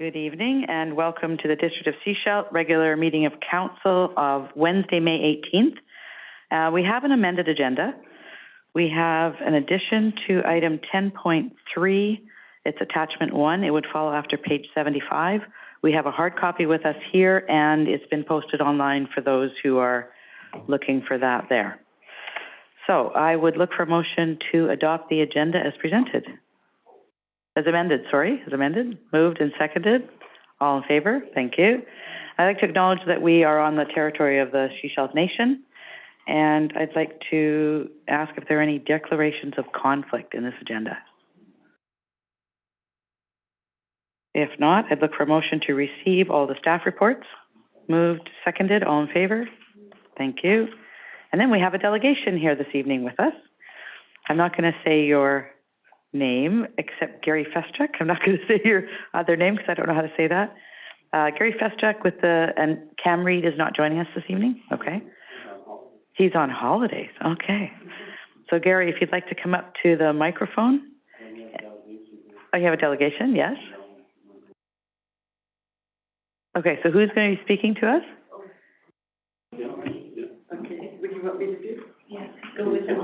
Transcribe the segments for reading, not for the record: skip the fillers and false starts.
Good evening and welcome to the District of Sechelt regular meeting of Council of Wednesday, May 18th. We have an amended agenda. We have an addition to item 10.3. It's attachment 1. It would follow after page 75. We have a hard copy with us here and it's been posted online for those who are looking for that there. So I would look for a motion to adopt the agenda as presented. As amended. Moved and seconded. All in favor? Thank you. I'd like to acknowledge that we are on the territory of the Sechelt Nation, and I'd like to ask if there are any declarations of conflict in this agenda. If not, I'd look for a motion to receive all the staff reports. Moved, seconded. All in favor? Thank you. And then we have a delegation here this evening with us. I'm not going to say your name, except Gary Feschuk. I'm not going to say your other name because I don't know how to say that. Gary Feschuk and Cam Reed is not joining us this evening. Okay. He's on holidays. Okay. So Gary, if you'd like to come up to the microphone. Oh, you have a delegation? Yes. Okay. So who's going to be speaking to us? Okay. What do you want me to do? Yes. Go with them.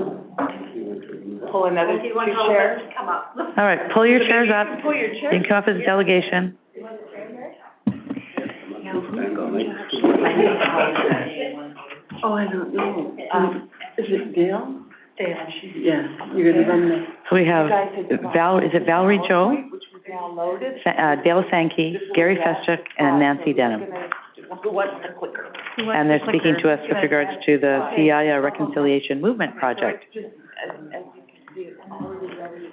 Pull another two chairs. Come up. All right, pull your chairs up. Pull your chairs. You can come up as a delegation. Oh, I don't know. Is it Dale? Dale. Yeah, you're going to run the... So we have is it Valerie Joe, Dale Sankey, Gary Feschuk, and Nancy Denham. Who wants the clicker? And they're speaking to us with regards to the CIA Reconciliation Movement Project.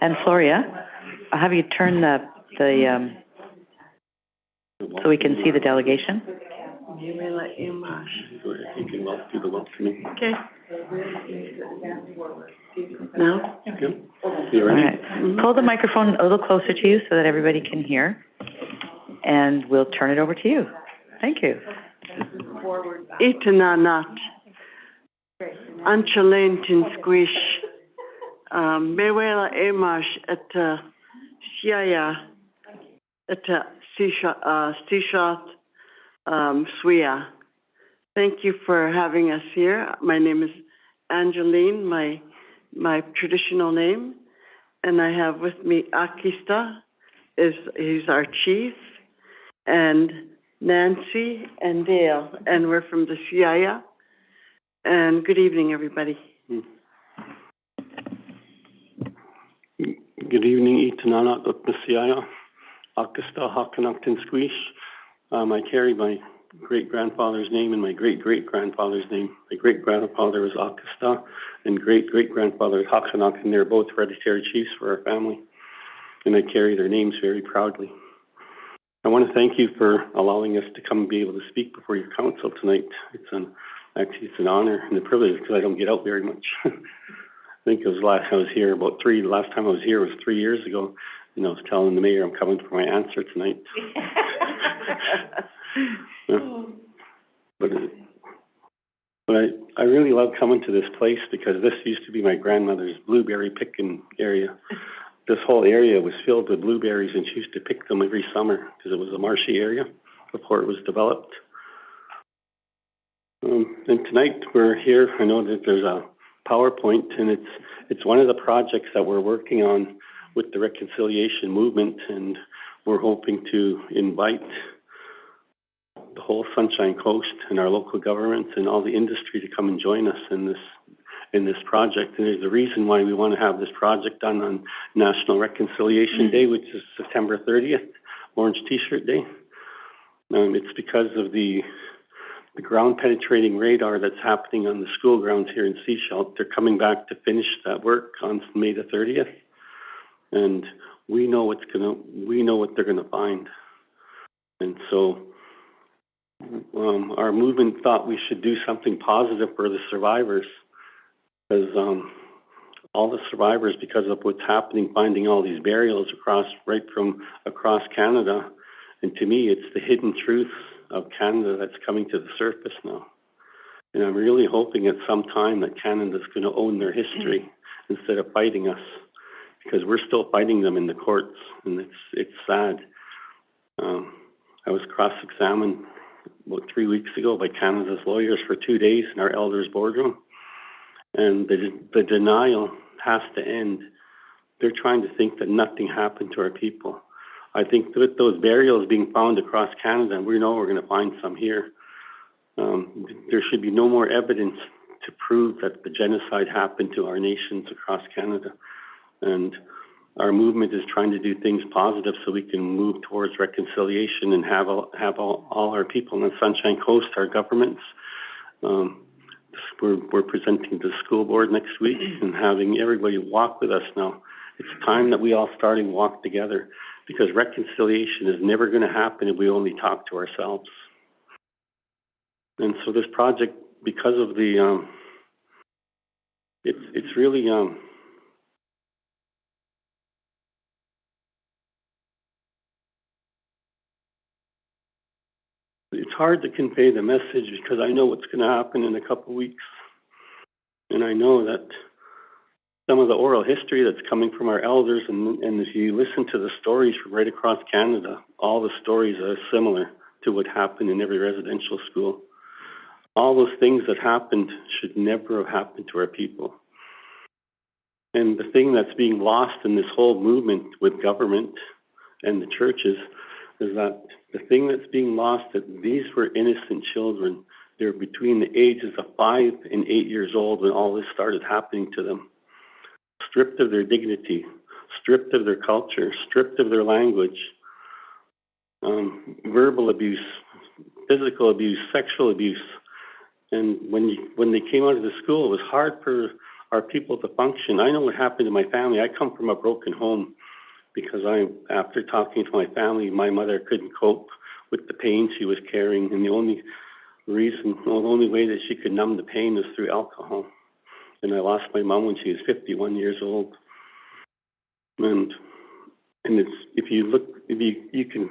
And Floria, I'll have you turn the so we can see the delegation. You may let you You can do the welcoming. Okay. Now? Okay. All right. Pull the microphone a little closer to you so that everybody can hear. And we'll turn it over to you. Thank you. Itananat. Anchalentin squish. Mewela emash at Siaya at Sechelt Swia. Thank you for having us here. My name is Angeline, my traditional name, and I have with me Akista, he's our chief, and Nancy and Dale, and we're from the Siaya. And good evening, everybody. Good evening, Itanana Utmasiaya, Akista Hakanaktan Squish. I carry my great-grandfather's name and my great-great-grandfather's name. My great-grandfather was Akista and great-great-grandfather was Hakanak, and they're both hereditary chiefs for our family. And I carry their names very proudly. I want to thank you for allowing us to come and be able to speak before your council tonight. It's an honor and a privilege because I don't get out very much. I think it was last time I was here was 3 years ago, and I was telling the mayor I'm coming for my answer tonight. Yeah. But I really love coming to this place because this used to be my grandmother's blueberry picking area. This whole area was filled with blueberries, and she used to pick them every summer because it was a marshy area before it was developed. And tonight we're here. I know that there's a PowerPoint, and it's one of the projects that we're working on with the reconciliation movement, and we're hoping to invite the whole Sunshine Coast and our local governments and all the industry to come and join us in this project. And there's a reason why we want to have this project done on National Reconciliation Day, which is September 30th, Orange T-shirt Day. It's because of the ground penetrating radar that's happening on the school grounds here in Sechelt. They're coming back to finish that work on May the 30th. And we know what they're gonna find. And so our movement thought we should do something positive for the survivors, because all the survivors, because of what's happening, finding all these burials across Canada. And to me, it's the hidden truth of Canada that's coming to the surface now. And I'm really hoping at some time that Canada's going to own their history instead of fighting us, because we're still fighting them in the courts, and it's sad. I was cross-examined about 3 weeks ago by Canada's lawyers for 2 days in our elders' boardroom, and the denial has to end. They're trying to think that nothing happened to our people. I think with those burials being found across Canada, and we know we're going to find some here, there should be no more evidence to prove that the genocide happened to our nations across Canada. And our movement is trying to do things positive so we can move towards reconciliation and have all our people on the Sunshine Coast, our governments. We're presenting to the school board next week and having everybody walk with us now. It's time that we all start and walk together, because reconciliation is never going to happen if we only talk to ourselves. And so this project, because of the, it's really, it's hard to convey the message because I know what's going to happen in a couple of weeks. And I know that some of the oral history that's coming from our elders, and if you listen to the stories from right across Canada, all the stories are similar to what happened in every residential school. All those things that happened should never have happened to our people. And the thing that's being lost in this whole movement with government and the churches is that the thing that's being lost, that these were innocent children. They were between the ages of 5 and 8 years old when all this started happening to them. Stripped of their dignity, stripped of their culture, stripped of their language, verbal abuse, physical abuse, sexual abuse. And when they came out of the school, it was hard for our people to function. I know what happened to my family. I come from a broken home because after talking to my family, my mother couldn't cope with the pain she was carrying, and the only way that she could numb the pain was through alcohol. And I lost my mom when she was 51 years old. And it's, you can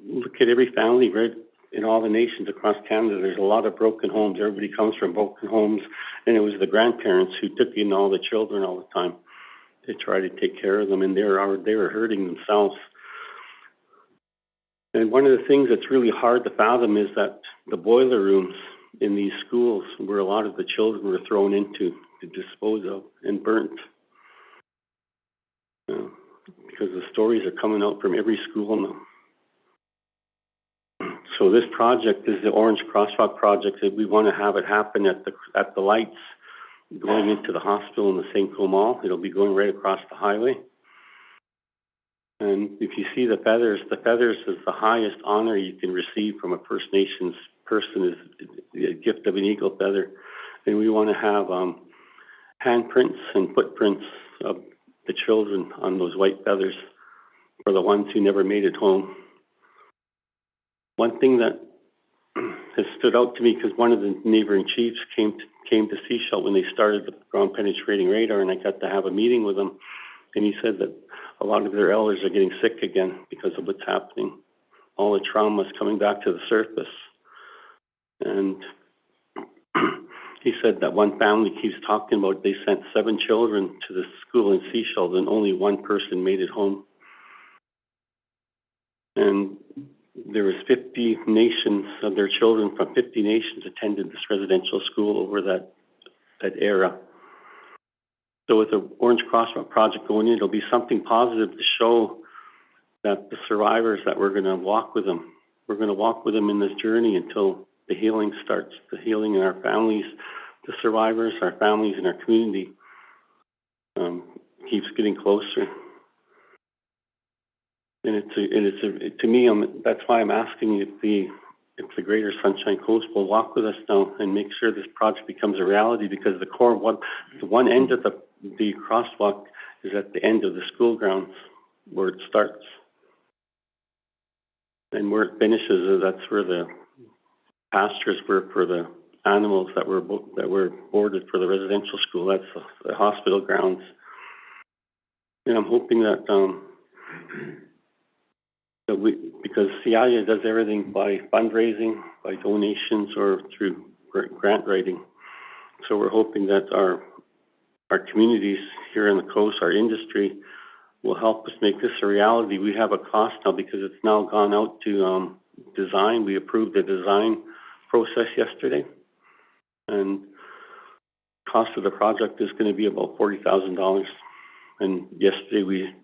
look at every family right in all the nations across Canada. There's a lot of broken homes. Everybody comes from broken homes, and it was the grandparents who took in all the children all the time to try to take care of them, and they were hurting themselves. And one of the things that's really hard to fathom is that the boiler rooms in these schools where a lot of the children were thrown into to dispose of and burnt. Because the stories are coming out from every school now. So this project is the Orange Crosswalk project, that we want to have it happen at the lights going into the hospital in the St. Clair Mall. It'll be going right across the highway. And if you see the feathers is the highest honor you can receive from a First Nations person, is the gift of an eagle feather. And we want to have handprints and footprints of the children on those white feathers for the ones who never made it home. One thing that has stood out to me, because one of the neighboring chiefs came to Sechelt when they started the ground penetrating radar, and I got to have a meeting with him, and he said that a lot of their elders are getting sick again because of what's happening. All the trauma is coming back to the surface. And he said that one family keeps talking about they sent 7 children to the school in Sechelt and only 1 person made it home. And there was 50 nations of their children from 50 nations attended this residential school over that era. So with the Orange Crosswalk project going in, it'll be something positive to show that the survivors, that we're going to walk with them. We're going to walk with them in this journey until the healing starts, the healing in our families, the survivors, our families, and our community keeps getting closer. And to me, that's why I'm asking if the Greater Sunshine Coast will walk with us now and make sure this project becomes a reality, because the one end of the crosswalk is at the end of the school grounds where it starts. And where it finishes, that's where the pastures were for the animals that were boarded for the residential school. That's the hospital grounds. And I'm hoping that because CIA does everything by fundraising, by donations, or through grant writing. So we're hoping that our communities here on the coast, our industry, will help us make this a reality. We have a cost now because it's now gone out to design. We approved the design process yesterday, and cost of the project is going to be about $40,000. And yesterday we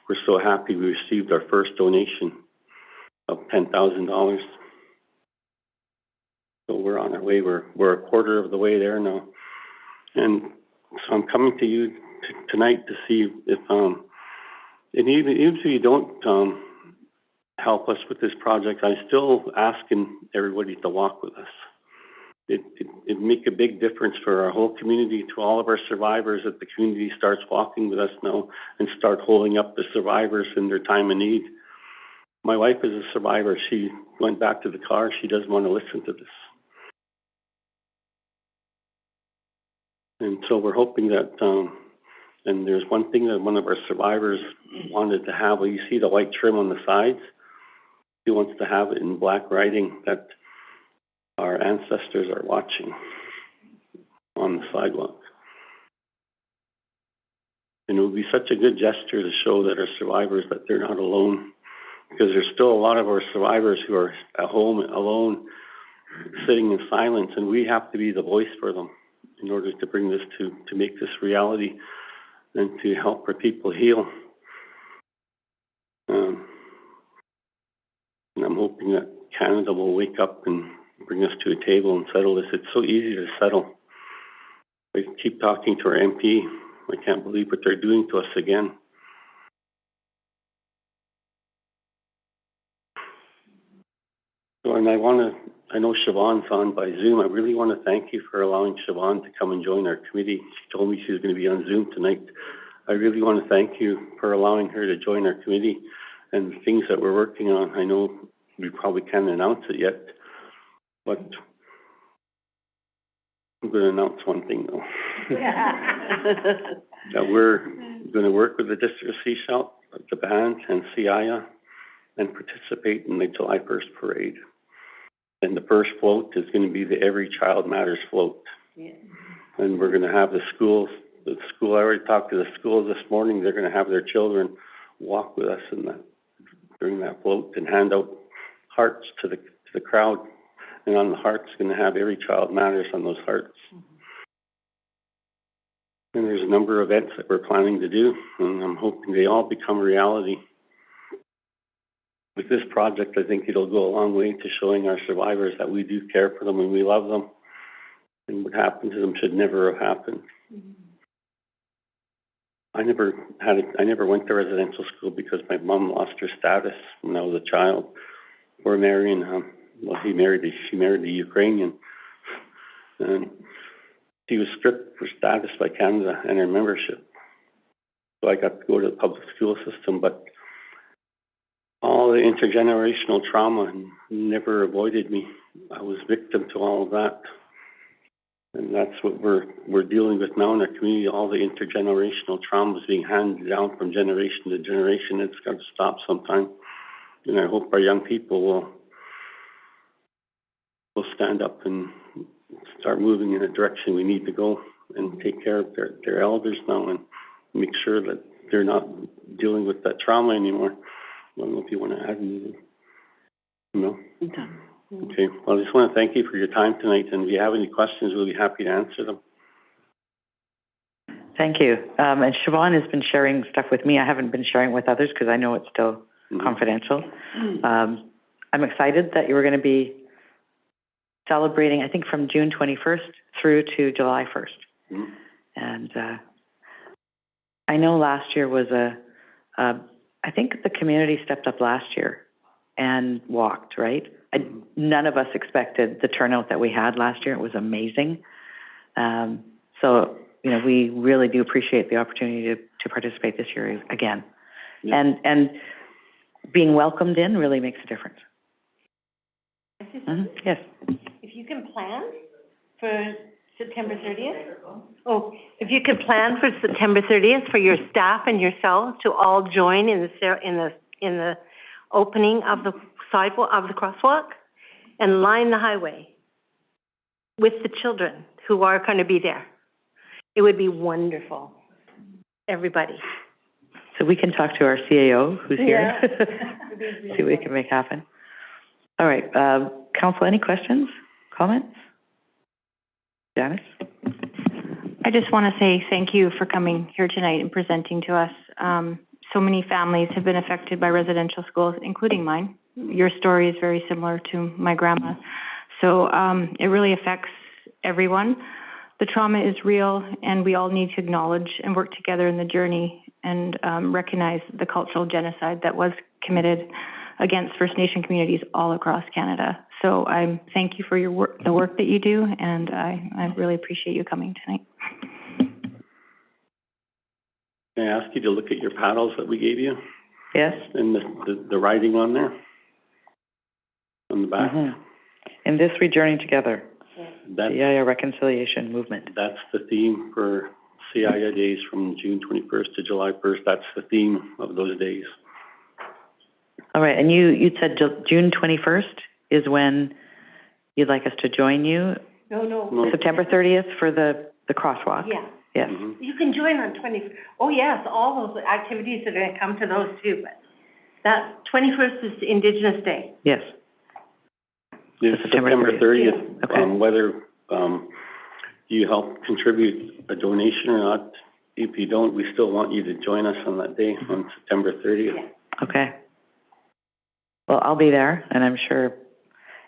were so happy we received our first donation of $10,000. So we're on our way. We're a quarter of the way there now, and so I'm coming to you tonight to see if and even if you don't help us with this project, I'm still asking everybody to walk with us. It make a big difference for our whole community, to all of our survivors, that the community starts walking with us now and start holding up the survivors in their time of need. My wife is a survivor. She went back to the car. She doesn't want to listen to this. And so we're hoping that, and there's one thing that one of our survivors wanted to have. Well, you see the white trim on the sides? He wants to have it in black writing that our ancestors are watching on the sidewalk. And it would be such a good gesture to show that our survivors, that they're not alone, because there's still a lot of our survivors who are at home alone, sitting in silence, and we have to be the voice for them in order to bring this to make this reality and to help our people heal. And I'm hoping that Canada will wake up and bring us to a table and settle this. It's so easy to settle. I keep talking to our MP. I can't believe what they're doing to us again. So, and I know Siobhan's on by Zoom. I really want to thank you for allowing Siobhan to come and join our committee. She told me she was going to be on Zoom tonight. I really want to thank you for allowing her to join our committee and the things that we're working on. I know we probably can't announce it yet, but I'm going to announce one thing though. That we're going to work with the District of Sechelt, the band and CIA, and participate in the July 1st parade. And the first float is going to be the Every Child Matters float. Yeah. And we're going to have the schools, I already talked to the schools this morning, they're going to have their children walk with us during that float and hand out hearts to the crowd. And on the hearts, going to have Every Child Matters on those hearts. Mm-hmm. And there's a number of events that we're planning to do, and I'm hoping they all become reality. With this project, I think it'll go a long way to showing our survivors that we do care for them and we love them, and what happened to them should never have happened. Mm-hmm. I never went to residential school because my mom lost her status when I was a child. We're marrying, she married a Ukrainian, and she was stripped for status by Canada and her membership. So I got to go to the public school system, but all the intergenerational trauma never avoided me. I was victim to all of that. And that's what we're dealing with now in our community, all the intergenerational trauma is being handed down from generation to generation. It's got to stop sometime. And I hope our young people will stand up and start moving in the direction we need to go and take care of their elders now and make sure that they're not dealing with that trauma anymore. I don't know if you want to add anything. No? Okay. Well, I just want to thank you for your time tonight, and if you have any questions, we'll be happy to answer them. Thank you. And Siobhan has been sharing stuff with me. I haven't been sharing with others because I know it's still confidential. I'm excited that you were going to be celebrating, I think, from June 21st through to July 1st. And I know last year was I think the community stepped up last year and walked, right? None of us expected the turnout that we had last year. It was amazing. So, you know, we really do appreciate the opportunity to participate this year again. Yeah. And being welcomed in really makes a difference. Yes. If you can plan for September 30th. If you could plan for September 30th for your staff and yourselves to all join in the opening of the sidewalk of the crosswalk and line the highway with the children who are going to be there. It would be wonderful. Everybody. So we can talk to our CAO who's here. See what we can make happen. All right, council, any questions, comments? Janice? I just want to say thank you for coming here tonight and presenting to us. So many families have been affected by residential schools, including mine. Your story is very similar to my grandma. So it really affects everyone. The trauma is real, and we all need to acknowledge and work together in the journey and recognize the cultural genocide that was committed against First Nation communities all across Canada. So I thank you for your work, the work that you do, and I really appreciate you coming tonight. Can I ask you to look at your paddles that we gave you? Yes? And the writing on there? On the back? Mm-hmm. In this, we journey together. That's, CIA reconciliation movement. that's the theme for CIA days from June 21st to July 1st. That's the theme of those days. All right, and you said June 21st is when you'd like us to join you? No. September 30th for the crosswalk? Yeah. Yes. Mm-hmm. You can join on oh yes, all those activities are gonna come to those too, but that 21st is Indigenous Day. Yes. It's September September 30th. Okay. Whether you help contribute a donation or not, if you don't, we still want you to join us on that day, on September 30th. Yeah. Okay. Well, I'll be there, and I'm sure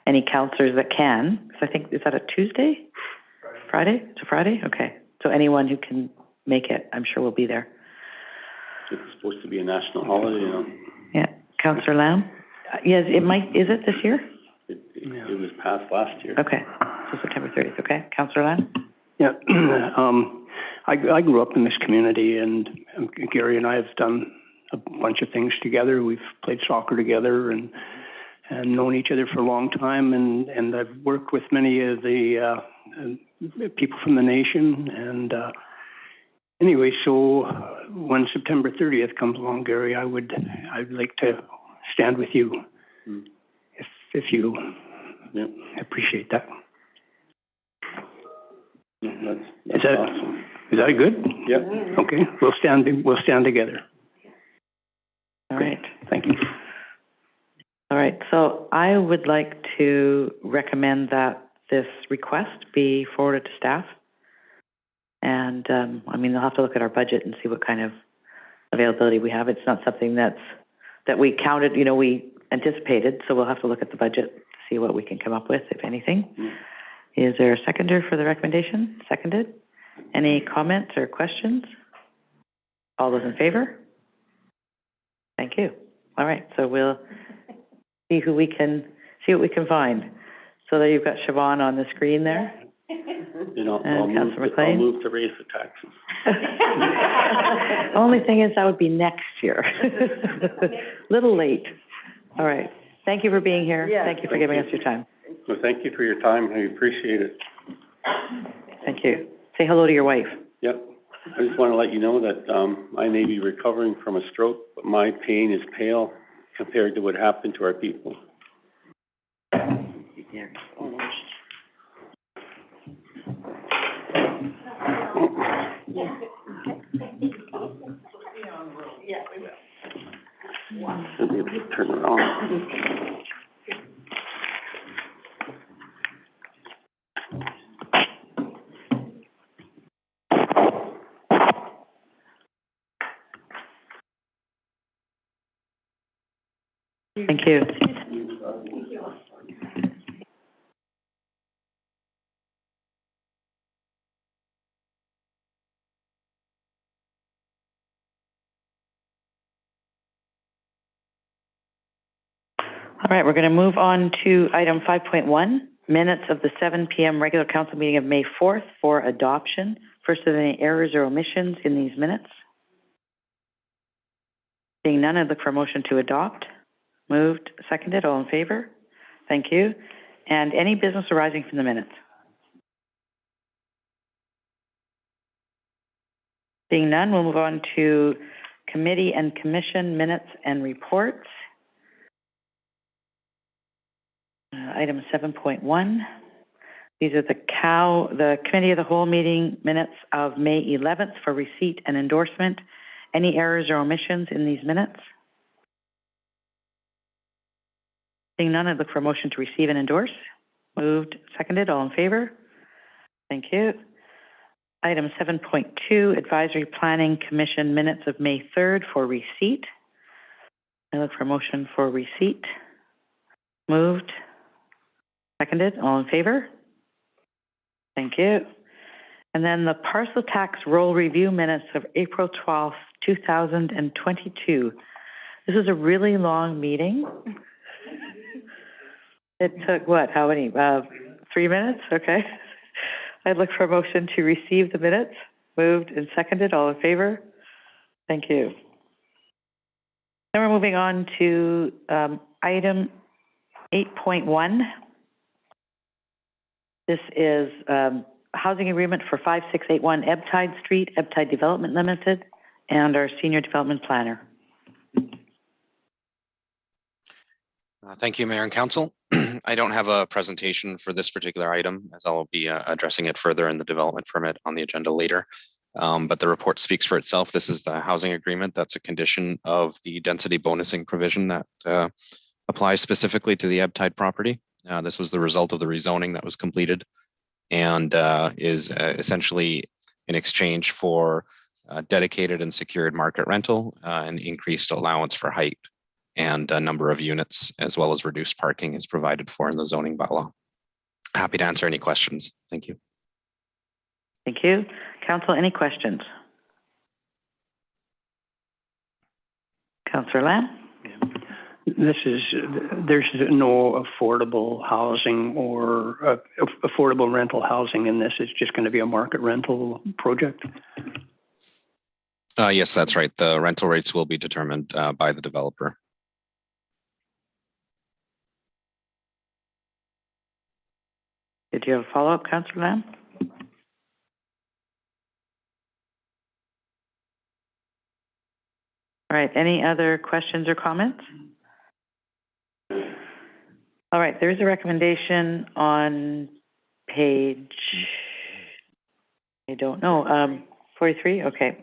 any counselors that can, because I think, is that a Tuesday? Friday? It's a Friday? Okay. So anyone who can make it, I'm sure will be there. It's supposed to be a national holiday, you know. Yeah. Councillor Lamb? Yes, it might, is it this year? It was passed last year. Okay. So September 30th, okay. Councillor Lamb? Yeah, I grew up in this community, and Gary and I have done a bunch of things together. We've played soccer together and known each other for a long time, and I've worked with many of the people from the nation. And anyway, so when September 30th comes along, Gary, I'd like to stand with you, if you appreciate that. That's awesome. Is that good? Yep. Okay, we'll stand together. All right. Thank you. All right. So I would like to recommend that this request be forwarded to staff. And, I mean, they'll have to look at our budget and see what kind of availability we have. It's not something that we counted, we anticipated, so we'll have to look at the budget to see what we can come up with, if anything. Is there a seconder for the recommendation? Seconded. Any comments or questions? All those in favor? Thank you. All right, so we'll see what we can find. So there you've got Siobhan on the screen there. And Councillor McLean. I'll move to raise the taxes. Only thing is, that would be next year. Little late. All right. Thank you for being here. Yeah. Thank you for giving us your time. Well, thank you for your time. I appreciate it. Thank you. Say hello to your wife. Yep. I just want to let you know that I may be recovering from a stroke, but my pain is pale compared to what happened to our people. Should be able to turn it on. Thank you. All right, we're going to move on to item 5.1, minutes of the 7 p.m. regular council meeting of May 4th for adoption. First, are there any errors or omissions in these minutes? Seeing none, I'd look for a motion to adopt. Moved, seconded, all in favor? Thank you. And any business arising from the minutes? Seeing none, we'll move on to committee and commission minutes and reports. Item 7.1. These are the Committee of the Whole meeting minutes of May 11th for receipt and endorsement, Any errors or omissions in these minutes? Seeing none, I'd look for a motion to receive and endorse. Moved, seconded, all in favor? Thank you. Item 7.2, Advisory Planning Commission minutes of May 3rd for receipt. I look for a motion for receipt. Moved, seconded, all in favor? Thank you. And then the parcel tax roll review minutes of April 12th, 2022. This was a really long meeting. It took what, how many, 3 minutes? Okay. I'd look for a motion to receive the minutes. Moved and seconded, all in favor? Thank you. Then we're moving on to item 8.1. This is housing agreement for 5681 Ebtide Street, Ebtide Development Limited, and our senior development planner. Thank you, Mayor and Council. I don't have a presentation for this particular item, as I'll be addressing it further in the development permit on the agenda later. But the report speaks for itself. This is the housing agreement. That's a condition of the density bonusing provision that applies specifically to the Ebtide property. This was the result of the rezoning that was completed and is essentially in exchange for dedicated and secured market rental and increased allowance for height and a number of units, as well as reduced parking is provided for in the zoning bylaw. Happy to answer any questions. Thank you. Thank you. Council, any questions? Councillor Lamb? There's no affordable housing or affordable rental housing in this. It's just going to be a market rental project? Yes, that's right. The rental rates will be determined by the developer. Did you have a follow-up, Councillor Lamb? All right, any other questions or comments? All right, there's a recommendation on page, I don't know, 43, okay.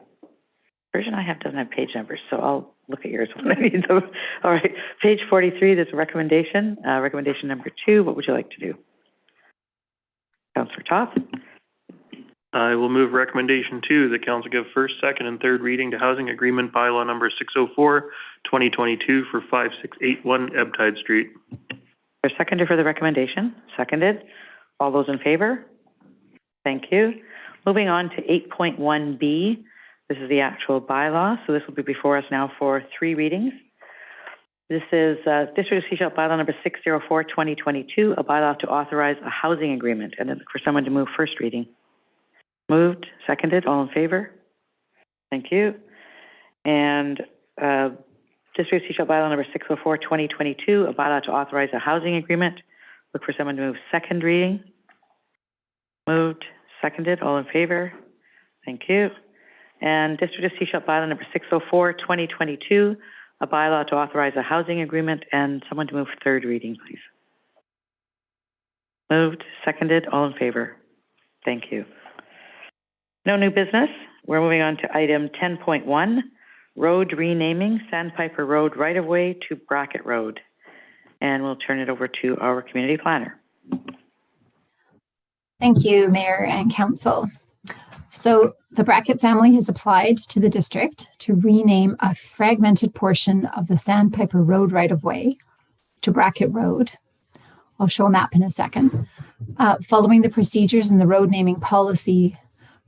Version I have doesn't have page numbers, so I'll look at yours when I need them. All right, page 43, there's a recommendation, recommendation number 2. What would you like to do? Councillor Toth? I will move recommendation 2, the council give first, second, and third reading to housing agreement bylaw number 604/2022 for 5681 Ebtide Street. There's a seconder for the recommendation. Seconded. All those in favor? Thank you. Moving on to 8.1B. This is the actual bylaw, so this will be before us now for 3 readings. This is District of Sechelt bylaw number 604/2022, a bylaw to authorize a housing agreement, and then for someone to move first reading. Moved, seconded, all in favor? Thank you. And District of Sechelt bylaw number 604/2022, a bylaw to authorize a housing agreement. Look for someone to move second reading. Moved, seconded, all in favor? Thank you. And District of Sechelt bylaw number 604/2022, a bylaw to authorize a housing agreement, and someone to move third reading, please. Moved, seconded, all in favor? Thank you. No new business. We're moving on to item 10.1, road renaming, Sandpiper Road right-of-way to Brackett Road. And we'll turn it over to our community planner. Thank you, Mayor and Council. So the Brackett family has applied to the district to rename a fragmented portion of the Sandpiper Road right-of-way to Brackett Road. I'll show a map in a second. Following the procedures in the road naming policy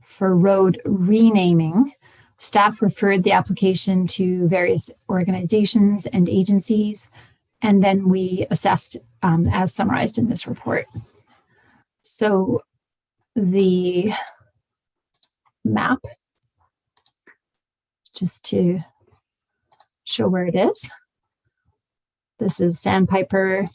for road renaming, staff referred the application to various organizations and agencies, and then we assessed as summarized in this report. So the map, just to show where it is. This is Sandpiper,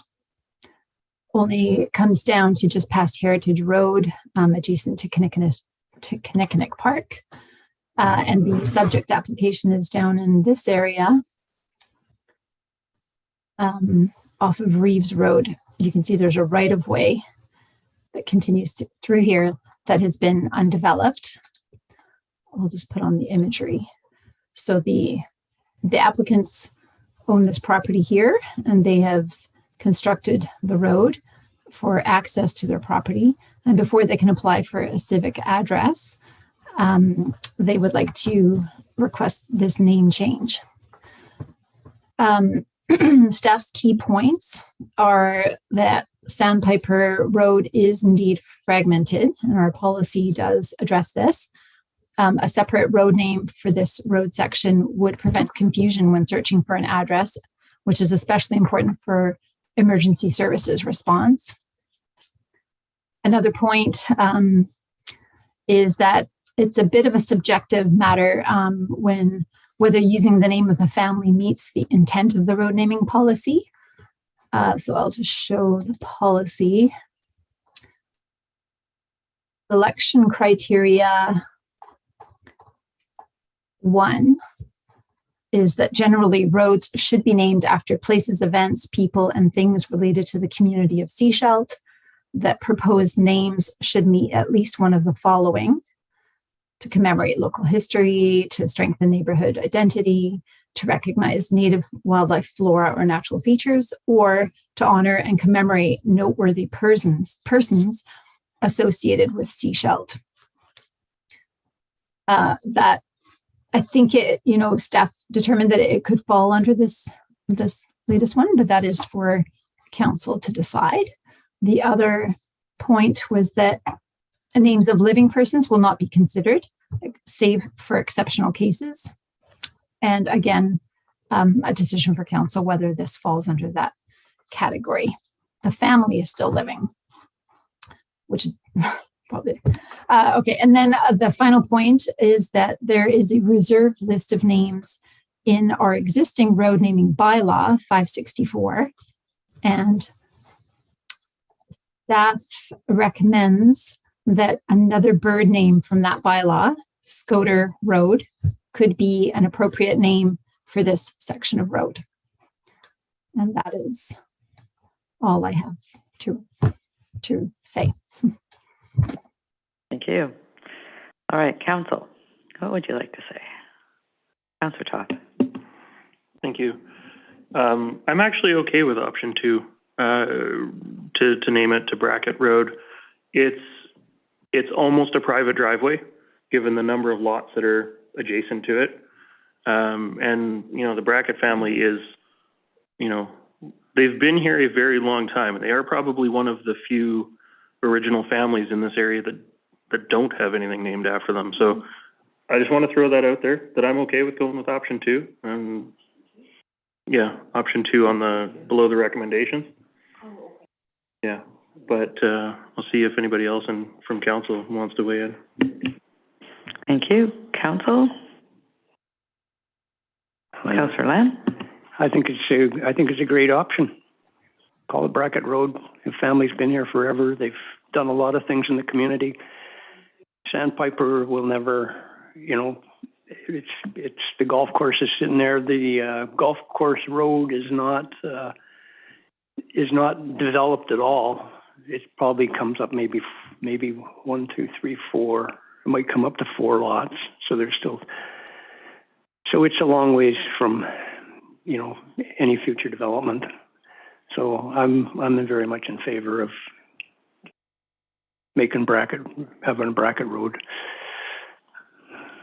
only comes down to just past Heritage Road, adjacent to Kineconic Park. And the subject application is down in this area, off of Reeves Road. You can see there's a right-of-way that continues through here that has been undeveloped. I'll just put on the imagery. So the applicants own this property here, and they have constructed the road for access to their property. And before they can apply for a civic address, they would like to request this name change. Staff's key points are that Sandpiper Road is indeed fragmented, and our policy does address this. A separate road name for this road section would prevent confusion when searching for an address, which is especially important for emergency services response. Another point is that it's a bit of a subjective matter when whether using the name of the family meets the intent of the road naming policy. So I'll just show the policy. Selection criteria 1 is that generally roads should be named after places, events, people, and things related to the community of Sechelt. That proposed names should meet at least one of the following: to commemorate local history, to strengthen neighborhood identity, to recognize native wildlife, flora, or natural features, or to honor and commemorate noteworthy persons associated with Sechelt. That I think it, staff determined that it could fall under this latest one, but that is for council to decide. The other point was that names of living persons will not be considered, save for exceptional cases. And again, a decision for council whether this falls under that category. The family is still living, which is probably okay. And then the final point is that there is a reserved list of names in our existing road naming bylaw 564, and staff recommends that another bird name from that bylaw, Scoter Road, could be an appropriate name for this section of road. And that is all I have to say. Thank you. All right, council, what would you like to say? Councillor Todd. Thank you. I'm actually okay with option 2, to name it to Brackett Road. It's almost a private driveway, given the number of lots that are adjacent to it. And, the Brackett family is, they've been here a very long time. They are probably one of the few original families in this area that don't have anything named after them. So I just want to throw that out there, that I'm okay with going with option 2. And yeah, option 2 on below the recommendations. Yeah, but I'll see if anybody else from council wants to weigh in. Thank you. Council? Councillor Lamb? I think it's a great option. Call it Brackett Road. The family's been here forever. They've done a lot of things in the community. Sandpiper will never, it's the golf course is sitting there. The golf course road is not developed at all. It probably comes up maybe 1, 2, 3, 4. It might come up to 4 lots. So there's still. So it's a long ways from, any future development. So I'm very much in favor of having a Brackett Road.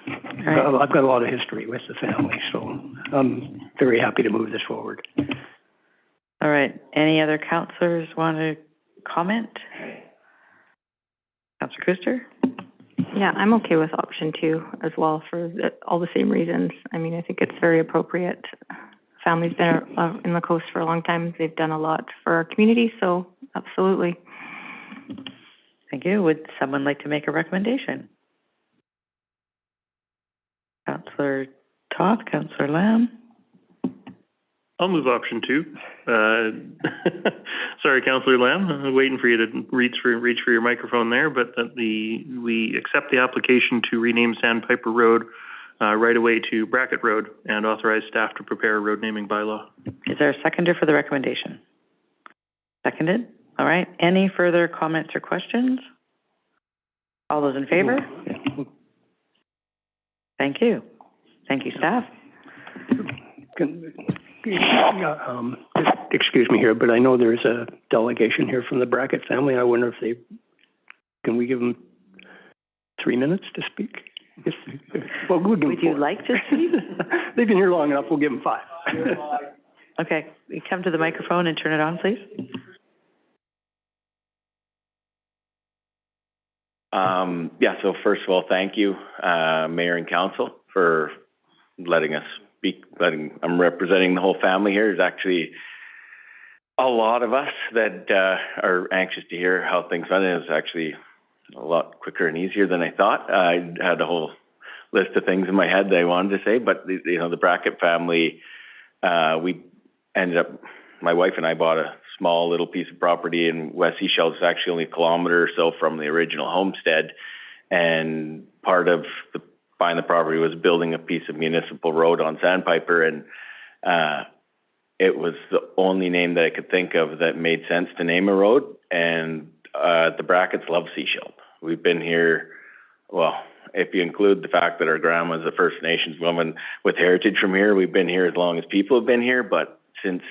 Right. I've got a lot of history with the family, so I'm very happy to move this forward. All right. Any other councillors want to comment? Councillor Kuster? Yeah, I'm okay with option 2 as well for all the same reasons. I mean, I think it's very appropriate. Family's been in the coast for a long time. They've done a lot for our community, so absolutely. Thank you. Would someone like to make a recommendation? Councillor Toth, Councillor Lamb? I'll move option 2. Sorry, Councillor Lamb, I'm waiting for you to reach for your microphone there, but that we accept the application to rename Sandpiper Road right away to Brackett Road and authorize staff to prepare a road naming bylaw. Is there a seconder for the recommendation? Seconded. All right. Any further comments or questions? All those in favor? Thank you. Thank you, staff. Excuse me here, but I know there's a delegation here from the Brackett family. I wonder if can we give them 3 minutes to speak? Yes. Well, we'll give them 4. Would you like to speak? They've been here long enough. We'll give them 5. Okay, you come to the microphone and turn it on, please. Yeah, so first of all, thank you, Mayor and Council, for letting us speak. I'm representing the whole family here. There's actually a lot of us that are anxious to hear how things run. It was actually a lot quicker and easier than I thought. I had a whole list of things in my head that I wanted to say, but the Brackett family, we ended up, my wife and I bought a small little piece of property in West Sechelt. It's actually only a kilometer or so from the original homestead, and part of buying the property was building a piece of municipal road on Sandpiper, and it was the only name that I could think of that made sense to name a road, and the Bracketts love Sechelt. We've been here, well, if you include the fact that our grandma's a First Nations woman with heritage from here, we've been here as long as people have been here, but since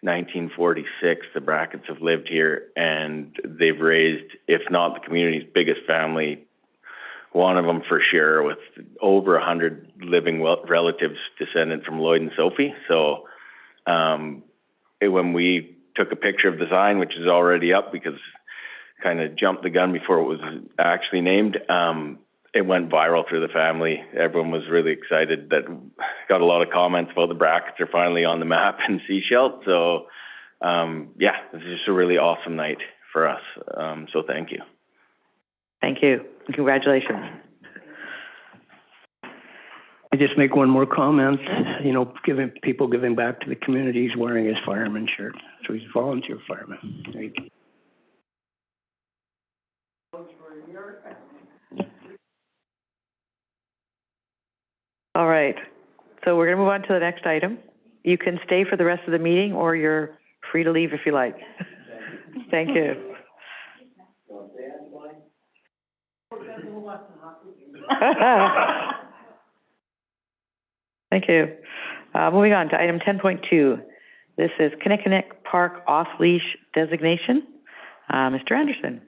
1946, the Bracketts have lived here, and they've raised, if not the community's biggest family, one of them for sure, with over 100 living relatives descendant from Lloyd and Sophie. So when we took a picture of the sign, which is already up because kind of jumped the gun before it was actually named, it went viral through the family. Everyone was really excited. That got a lot of comments about the Bracketts are finally on the map in Sechelt. So yeah, this is just a really awesome night for us. So thank you. Thank you. Congratulations. I just make one more comment. You know, giving back to the community. He's wearing his fireman shirt, so he's a volunteer fireman. Thank you. All right. So we're going to move on to the next item. You can stay for the rest of the meeting, or you're free to leave if you like. Thank you. Thank you. Moving on to item 10.2. This is Kineconic Park Off-Leash Designation. Mr. Anderson.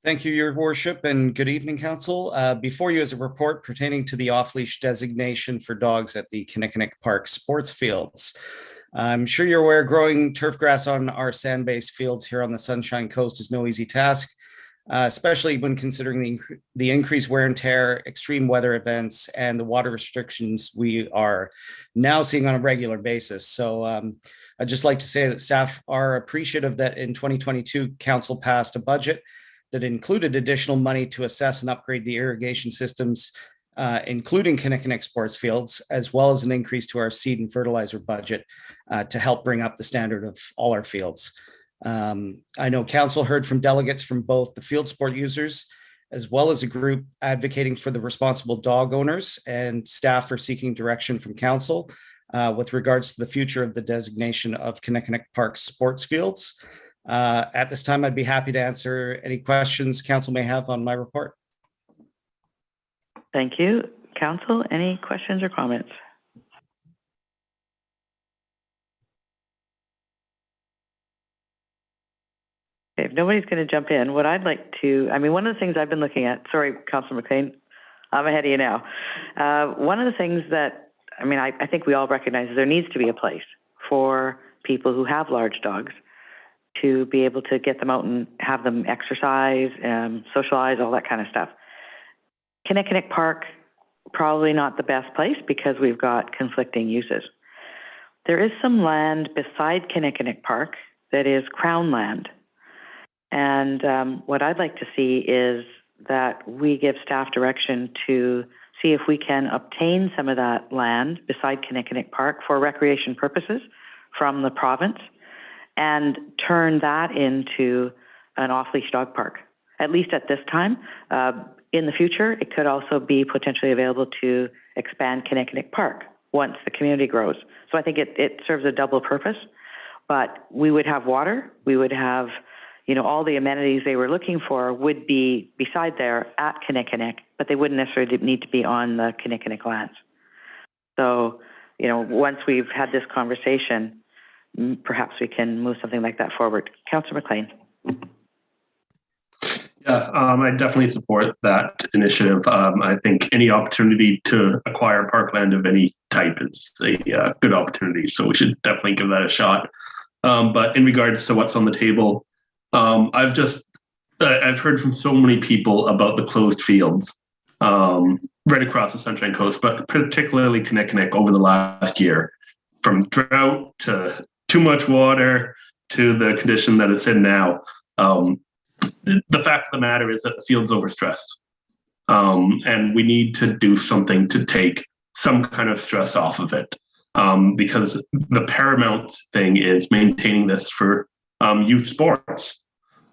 Thank you, Your Worship, and good evening, Council. Before you is a report pertaining to the off-leash designation for dogs at the Kineconic Park sports fields. I'm sure you're aware growing turf grass on our sand-based fields here on the Sunshine Coast is no easy task, especially when considering the increased wear and tear, extreme weather events, and the water restrictions we are now seeing on a regular basis. So I'd just like to say that staff are appreciative that in 2022, Council passed a budget that included additional money to assess and upgrade the irrigation systems, including Kineconic sports fields, as well as an increase to our seed and fertilizer budget to help bring up the standard of all our fields. I know Council heard from delegates from both the field sport users, as well as a group advocating for the responsible dog owners, and staff are seeking direction from Council with regards to the future of the designation of Kineconic Park sports fields. At this time, I'd be happy to answer any questions Council may have on my report. Thank you. Council, any questions or comments? Okay, if nobody's going to jump in, what I'd like to, one of the things I've been looking at, sorry, Councilor McLean, I'm ahead of you now. One of the things that, I think we all recognize is there needs to be a place for people who have large dogs to be able to get them out and have them exercise, socialize, all that kind of stuff. Kineconic Park, probably not the best place because we've got conflicting uses. There is some land beside Kineconic Park that is Crown land. And what I'd like to see is that we give staff direction to see if we can obtain some of that land beside Kineconic Park for recreation purposes from the province and turn that into an off-leash dog park, at least at this time. In the future, it could also be potentially available to expand Kineconic Park once the community grows. So I think it serves a double purpose, but we would have water, we would have, all the amenities they were looking for would be beside there at Kineconic, but they wouldn't necessarily need to be on the Kineconic lands. So, once we've had this conversation, perhaps we can move something like that forward. Councillor McLean. Yeah, I definitely support that initiative. I think any opportunity to acquire parkland of any type is a good opportunity, so we should definitely give that a shot. But in regards to what's on the table, I've heard from so many people about the closed fields right across the Sunshine Coast, but particularly Kineconic over the last year, from drought to too much water to the condition that it's in now. The fact of the matter is that the field's overstressed, and we need to do something to take some kind of stress off of it, because the paramount thing is maintaining this for youth sports.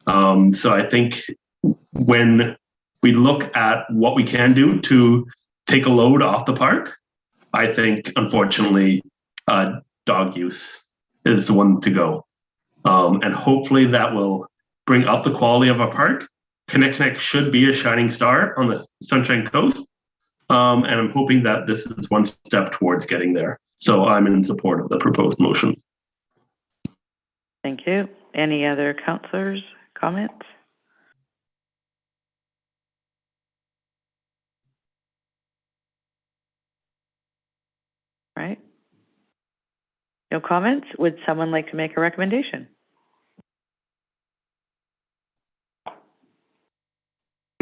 So I think when we look at what we can do to take a load off the park, I think, unfortunately, dog use is the one to go. And hopefully that will bring up the quality of our park. Kineconic should be a shining star on the Sunshine Coast. And I'm hoping that this is one step towards getting there. So I'm in support of the proposed motion. Thank you. Any other councillors' comments? Right. No comments? Would someone like to make a recommendation?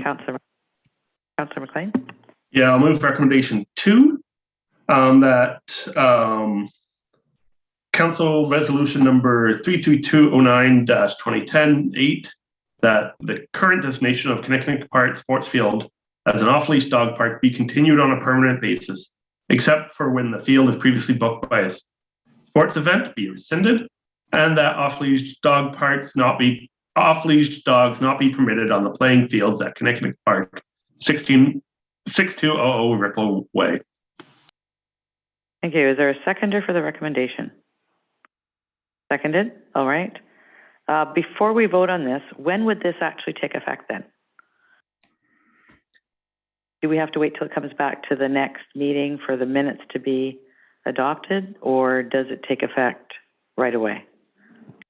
Councillor McLean? Yeah, I'll move recommendation 2, that Council Resolution number 33209-2010-8, that the current designation of Kineconic Park Sports Field as an off-leash dog park be continued on a permanent basis, except for when the field is previously booked by a sports event, be rescinded, and that off-leash dogs not be permitted on the playing fields at Kineconic Park, 6200 Ripple Way. Thank you. Is there a seconder for the recommendation? Seconded? All right. Before we vote on this, when would this actually take effect then? Do we have to wait till it comes back to the next meeting for the minutes to be adopted, or does it take effect right away?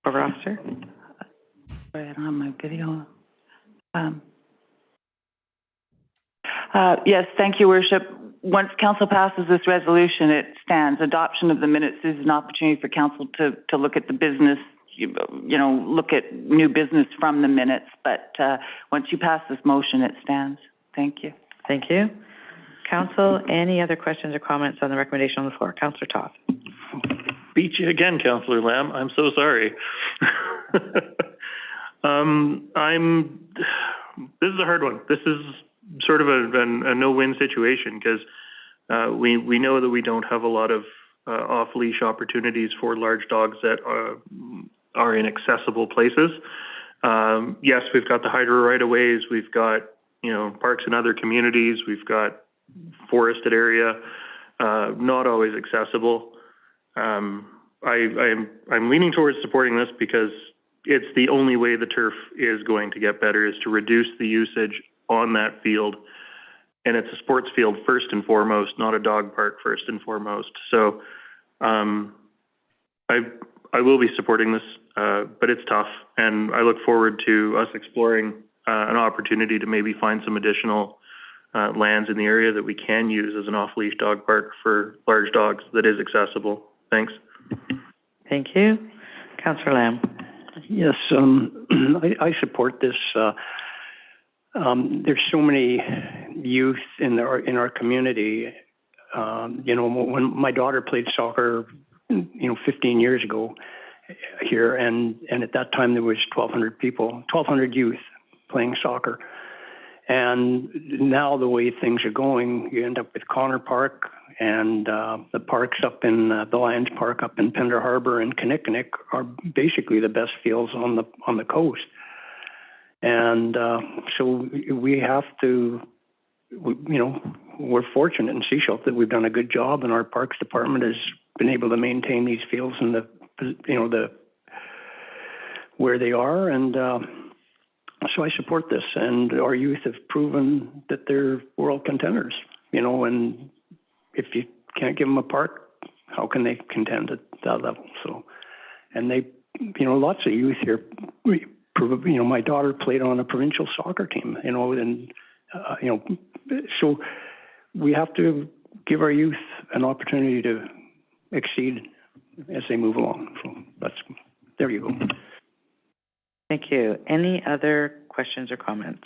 Corporate Officer? Sorry, I don't have my video. Yes, thank you, Worship. Once Council passes this resolution, it stands. Adoption of the minutes is an opportunity for Council to look at the business, look at new business from the minutes. But once you pass this motion, it stands. Thank you. Thank you. Council, any other questions or comments on the recommendation on the floor? Councillor Toth. Beat you again, Councillor Lamb. I'm so sorry. This is a hard one. This is sort of a no-win situation, because we know that we don't have a lot of off-leash opportunities for large dogs that are in accessible places. Yes, we've got the hydro right-of-ways, we've got parks in other communities, we've got forested area, not always accessible. I'm leaning towards supporting this because it's the only way the turf is going to get better, is to reduce the usage on that field. And it's a sports field first and foremost, not a dog park first and foremost. So I will be supporting this, but it's tough. And I look forward to us exploring an opportunity to maybe find some additional lands in the area that we can use as an off-leash dog park for large dogs that is accessible. Thanks. Thank you. Councillor Lamb. Yes, I support this. There's so many youth in our community. When my daughter played soccer, 15 years ago here, and at that time there was 1,200 youth playing soccer. And now the way things are going, you end up with Connor Park and the parks up in the Lions Park up in Pender Harbor and Kineconic are basically the best fields on the coast. And so we have to, we're fortunate in Sechelt that we've done a good job, and our Parks Department has been able to maintain these fields in the where they are. And so I support this, and our youth have proven that they're world contenders, and if you can't give them a park, how can they contend at that level? So, and they, lots of youth here, my daughter played on a provincial soccer team, and, so we have to give our youth an opportunity to exceed as they move along. So there you go. Thank you. Any other questions or comments?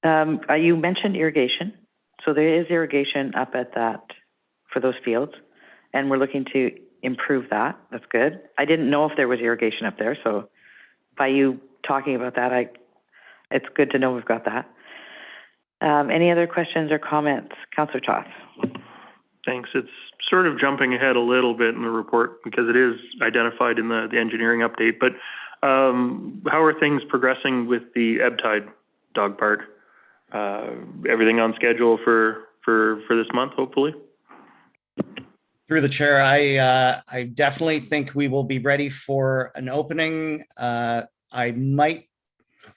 You mentioned irrigation. So there is irrigation up at that for those fields, and we're looking to improve that. That's good. I didn't know if there was irrigation up there, so by you talking about that, it's good to know we've got that. Any other questions or comments? Councillor Toth. Thanks. It's sort of jumping ahead a little bit in the report because it is identified in the engineering update, but how are things progressing with the Ebbtide Dog Park? Everything on schedule for this month, hopefully? Through the chair, I definitely think we will be ready for an opening. I might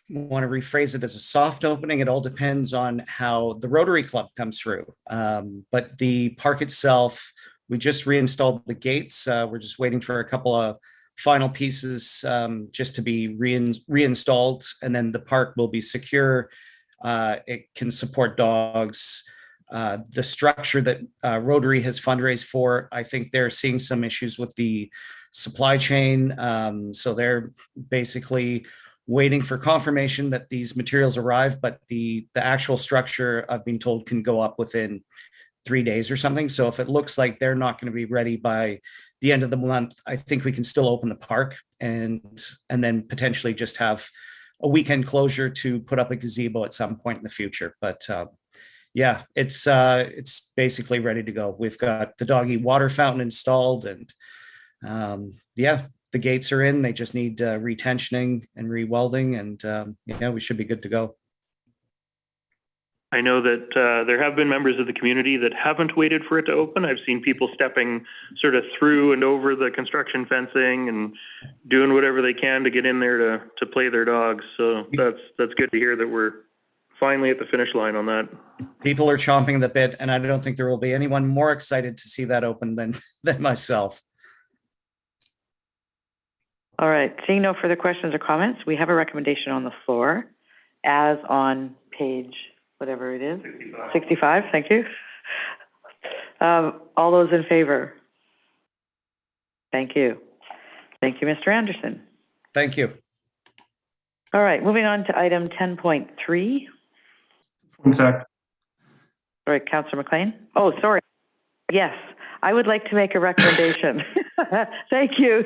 want to rephrase it as a soft opening. It all depends on how the Rotary Club comes through. But the park itself, we just reinstalled the gates. We're just waiting for a couple of final pieces just to be reinstalled, and then the park will be secure. It can support dogs. The structure that Rotary has fundraised for, I think they're seeing some issues with the supply chain. So they're basically waiting for confirmation that these materials arrive, but the actual structure, I've been told, can go up within 3 days or something. So if it looks like they're not going to be ready by the end of the month, I think we can still open the park and then potentially just have a weekend closure to put up a gazebo at some point in the future. But yeah, it's basically ready to go. We've got the doggy water fountain installed, and yeah, the gates are in. They just need retensioning and re-welding, and yeah, we should be good to go. I know that there have been members of the community that haven't waited for it to open. I've seen people stepping sort of through and over the construction fencing and doing whatever they can to get in there to play their dogs. So that's good to hear that we're finally at the finish line on that. People are chomping the bit, and I don't think there will be anyone more excited to see that open than myself. All right, seeing no further questions or comments, we have a recommendation on the floor as on page, whatever it is. 65, thank you. All those in favor? Thank you. Thank you, Mr. Anderson. Thank you. All right, moving on to item 10.3. One sec. Sorry, Councillor McLean. Oh, sorry. Yes, I would like to make a recommendation. Thank you.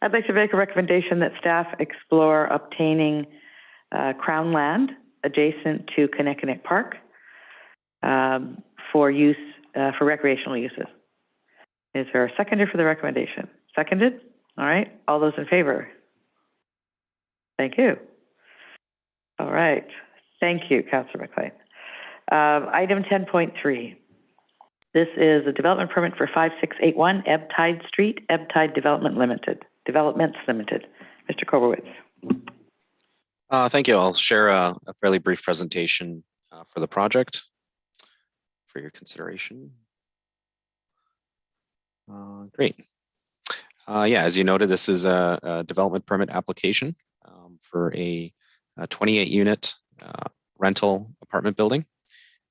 I'd like to make a recommendation that staff explore obtaining Crown land adjacent to Kineconic Park for use, for recreational uses. Is there a seconder for the recommendation? Seconded? All right. All those in favor? Thank you. All right. Thank you, Councillor McLean. Item 10.3. This is a development permit for 5681 Ebbtide Street, Ebbtide Developments Limited. Mr. Korbowitz. Thank you. I'll share a fairly brief presentation for the project for your consideration. Great. Yeah, as you noted, this is a development permit application for a 28-unit rental apartment building.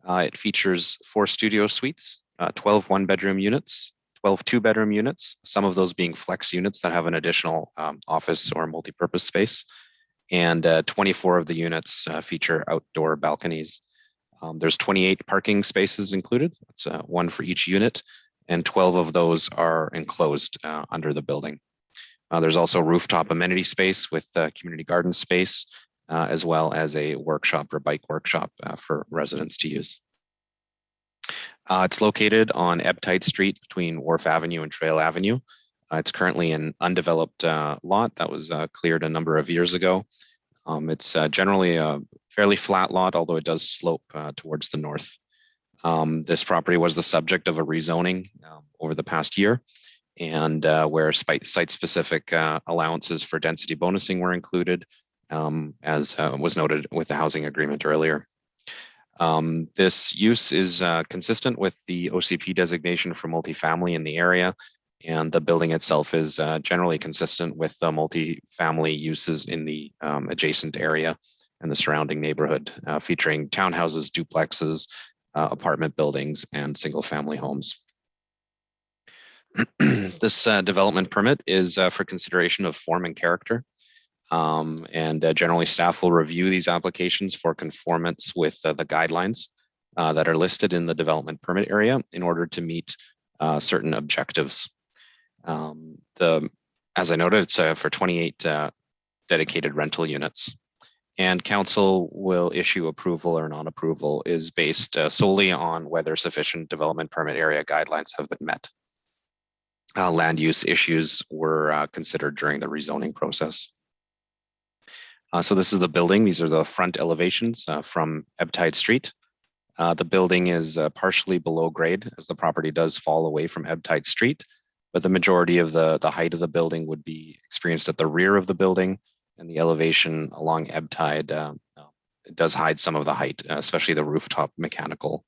It features 4 studio suites, 12 one-bedroom units, 12 two-bedroom units, some of those being flex units that have an additional office or multi-purpose space. And 24 of the units feature outdoor balconies. There's 28 parking spaces included. It's one for each unit, and 12 of those are enclosed under the building. There's also rooftop amenity space with community garden space, as well as a workshop or bike workshop for residents to use. It's located on Ebbtide Street between Wharf Avenue and Trail Avenue. It's currently an undeveloped lot that was cleared a number of years ago. It's generally a fairly flat lot, although it does slope towards the north. This property was the subject of a rezoning over the past year, and where site-specific allowances for density bonusing were included, as was noted with the housing agreement earlier. This use is consistent with the OCP designation for multifamily in the area, and the building itself is generally consistent with the multifamily uses in the adjacent area and the surrounding neighborhood, featuring townhouses, duplexes, apartment buildings, and single-family homes. This development permit is for consideration of form and character. Generally, staff will review these applications for conformance with the guidelines that are listed in the development permit area in order to meet certain objectives. As I noted, it's for 28 dedicated rental units. And council will issue approval or non-approval is based solely on whether sufficient development permit area guidelines have been met. Land use issues were considered during the rezoning process. So this is the building. These are the front elevations from Ebbtide Street. The building is partially below grade as the property does fall away from Ebbtide Street, but the majority of the height of the building would be experienced at the rear of the building, and the elevation along Ebbtide it does hide some of the height, especially the rooftop mechanical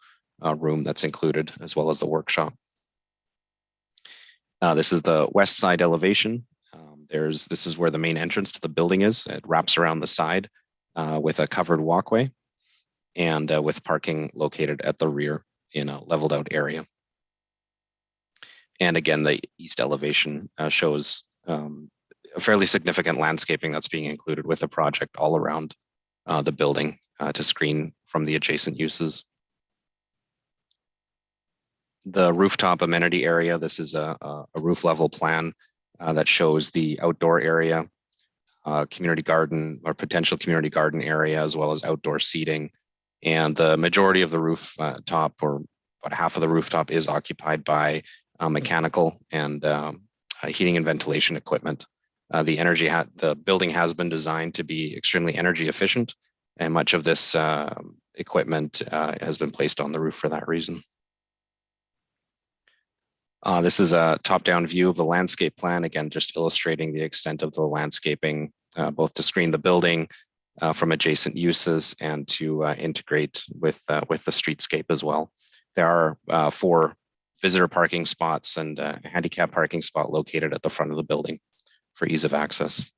room that's included, as well as the workshop. This is the west side elevation. This is where the main entrance to the building is. It wraps around the side with a covered walkway and with parking located at the rear in a leveled out area. And again, the east elevation shows a fairly significant landscaping that's being included with the project all around the building to screen from the adjacent uses. The rooftop amenity area, this is a roof level plan that shows the outdoor area, community garden or potential community garden area, as well as outdoor seating. And the majority of the rooftop, or about half of the rooftop, is occupied by mechanical and heating and ventilation equipment. The building has been designed to be extremely energy efficient, and much of this equipment has been placed on the roof for that reason. This is a top-down view of the landscape plan, again, just illustrating the extent of the landscaping, both to screen the building from adjacent uses and to integrate with the streetscape as well. There are 4 visitor parking spots and a handicap parking spot located at the front of the building for ease of access.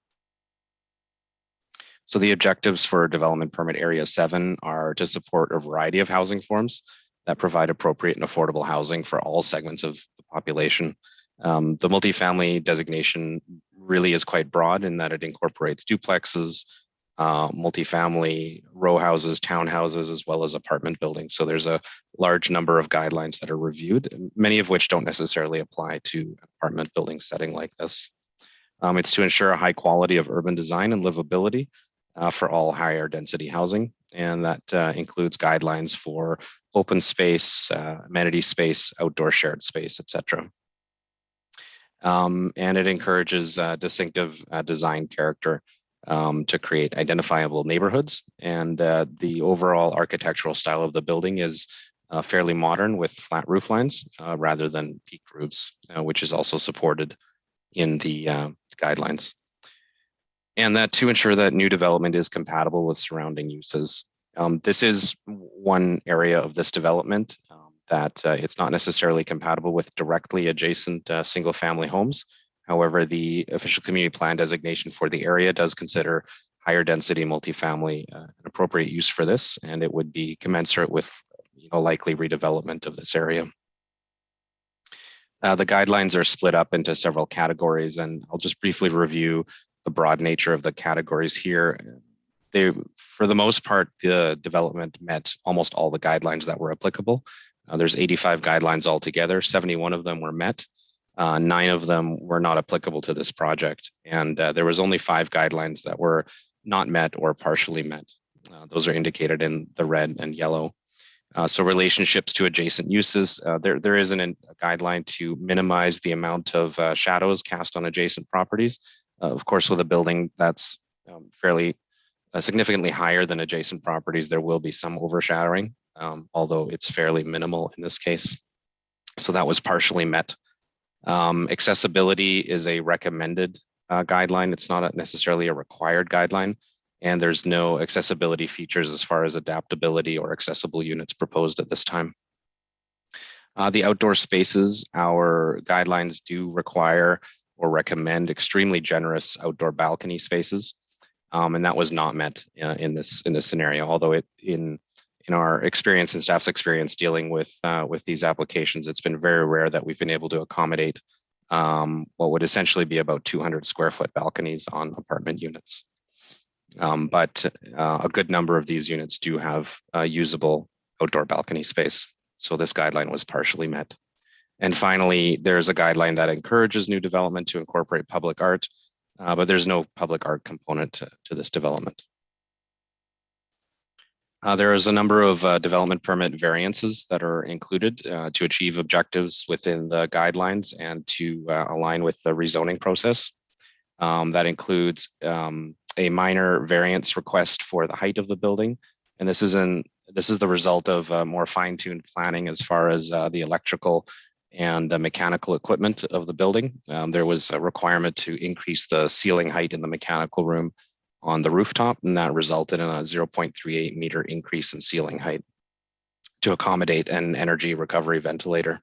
So the objectives for Development Permit Area 7 are to support a variety of housing forms that provide appropriate and affordable housing for all segments of the population. The multifamily designation really is quite broad in that it incorporates duplexes, multifamily row houses, townhouses, as well as apartment buildings. So there's a large number of guidelines that are reviewed, many of which don't necessarily apply to an apartment building setting like this. It's to ensure a high quality of urban design and livability for all higher density housing. And that includes guidelines for open space, amenity space, outdoor shared space, etc. And it encourages distinctive design character to create identifiable neighborhoods. And the overall architectural style of the building is fairly modern with flat roof lines rather than peaked roofs, which is also supported in the guidelines. And that to ensure that new development is compatible with surrounding uses. This is one area of this development that it's not necessarily compatible with directly adjacent single-family homes. However, the official community plan designation for the area does consider higher density multifamily an appropriate use for this, and it would be commensurate with likely redevelopment of this area. The guidelines are split up into several categories, and I'll just briefly review the broad nature of the categories here. For the most part, the development met almost all the guidelines that were applicable. There's 85 guidelines altogether. 71 of them were met. 9 of them were not applicable to this project. And there was only 5 guidelines that were not met or partially met. Those are indicated in the red and yellow. So relationships to adjacent uses, there isn't a guideline to minimize the amount of shadows cast on adjacent properties. Of course, with a building that's fairly significantly higher than adjacent properties, there will be some overshadowing, although it's fairly minimal in this case. So that was partially met. Accessibility is a recommended guideline. It's not necessarily a required guideline. and there's no accessibility features as far as adaptability or accessible units proposed at this time. The outdoor spaces, our guidelines do require or recommend extremely generous outdoor balcony spaces, and that was not met in this scenario. Although in our experience and staff's experience dealing with these applications, it's been very rare that we've been able to accommodate what would essentially be about 200 square foot balconies on apartment units. But a good number of these units do have usable outdoor balcony space. So this guideline was partially met. And finally, there's a guideline that encourages new development to incorporate public art, but there's no public art component to this development. There is a number of development permit variances that are included to achieve objectives within the guidelines and to align with the rezoning process. That includes a minor variance request for the height of the building. And this is the result of more fine-tuned planning as far as the electrical and the mechanical equipment of the building. There was a requirement to increase the ceiling height in the mechanical room on the rooftop, and that resulted in a 0.38 meter increase in ceiling height to accommodate an energy recovery ventilator.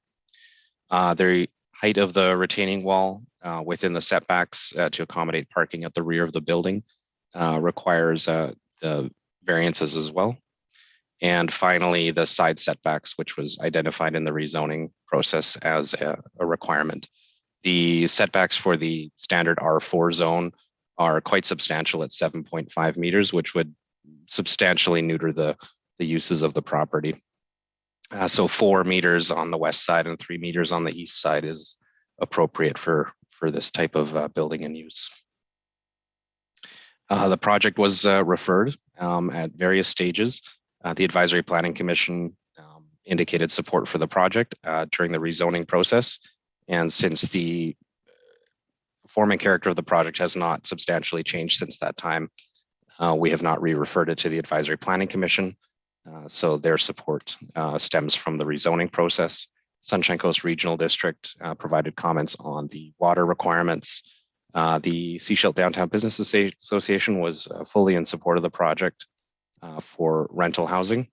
The height of the retaining wall within the setbacks to accommodate parking at the rear of the building requires the variances as well. And finally, the side setbacks, which was identified in the rezoning process as a requirement. The setbacks for the standard R4 zone are quite substantial at 7.5 meters, which would substantially neuter the uses of the property. So 4 meters on the west side and 3 meters on the east side is appropriate for this type of building and use. The project was referred at various stages. The Advisory Planning Commission indicated support for the project during the rezoning process. And since the form and character of the project has not substantially changed since that time, we have not re-referred it to the Advisory Planning Commission. So their support stems from the rezoning process. Sunshine Coast Regional District provided comments on the water requirements. The Sechelt Downtown Business Association was fully in support of the project for rental housing.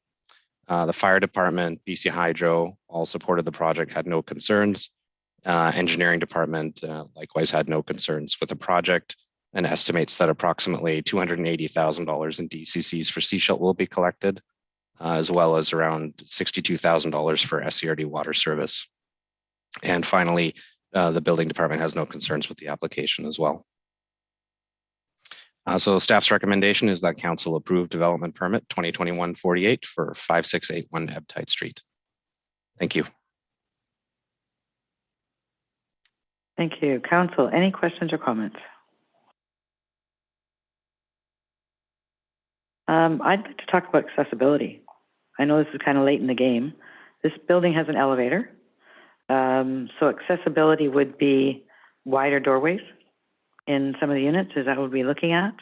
The fire department, BC Hydro, all supported the project, had no concerns. Engineering department likewise had no concerns with the project and estimates that approximately $280,000 in DCCs for Sechelt will be collected, as well as around $62,000 for SCRD water service. And finally, the building department has no concerns with the application as well. So staff's recommendation is that council approve development permit 2021-48 for 5681 Ebtite Street. Thank you. Thank you. Council, any questions or comments? I'd like to talk about accessibility. I know this is kind of late in the game. This building has an elevator. So accessibility would be wider doorways in some of the units. Is that what we're looking at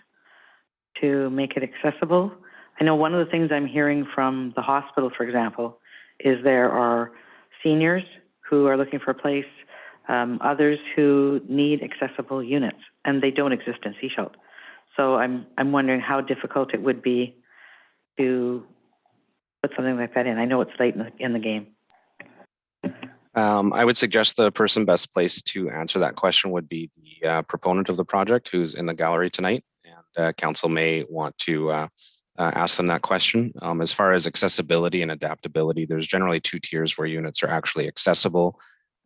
to make it accessible? I know one of the things I'm hearing from the hospital, for example, is there are seniors who are looking for a place, others who need accessible units, and they don't exist in Sechelt. So I'm wondering how difficult it would be to put something like that in. I know it's late in the game. I would suggest the person best placed to answer that question would be the proponent of the project, who's in the gallery tonight, and council may want to ask them that question. As far as accessibility and adaptability, there's generally 2 tiers where units are actually accessible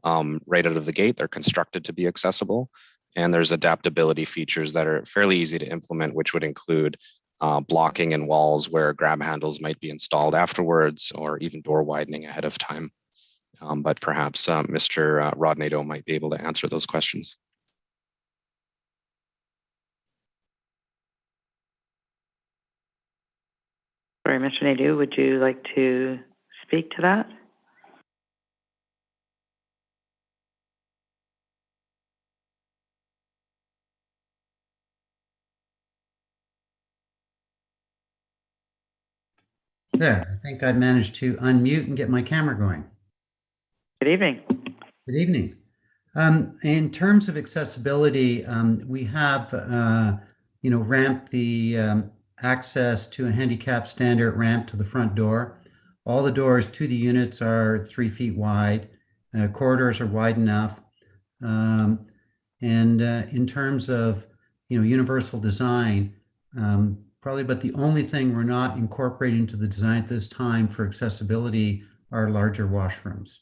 right out of the gate. They're constructed to be accessible, and there's adaptability features that are fairly easy to implement, which would include blocking in walls where grab handles might be installed afterwards, or even door widening ahead of time. But perhaps Mr. Rodnado might be able to answer those questions. Sorry, Mr. Nadeau, would you like to speak to that? There, I think I managed to unmute and get my camera going. Good evening. Good evening. In terms of accessibility, we have, ramped the access to a handicap standard ramp to the front door. All the doors to the units are 3 feet wide. Corridors are wide enough. And in terms of, universal design, probably about the only thing we're not incorporating to the design at this time for accessibility are larger washrooms.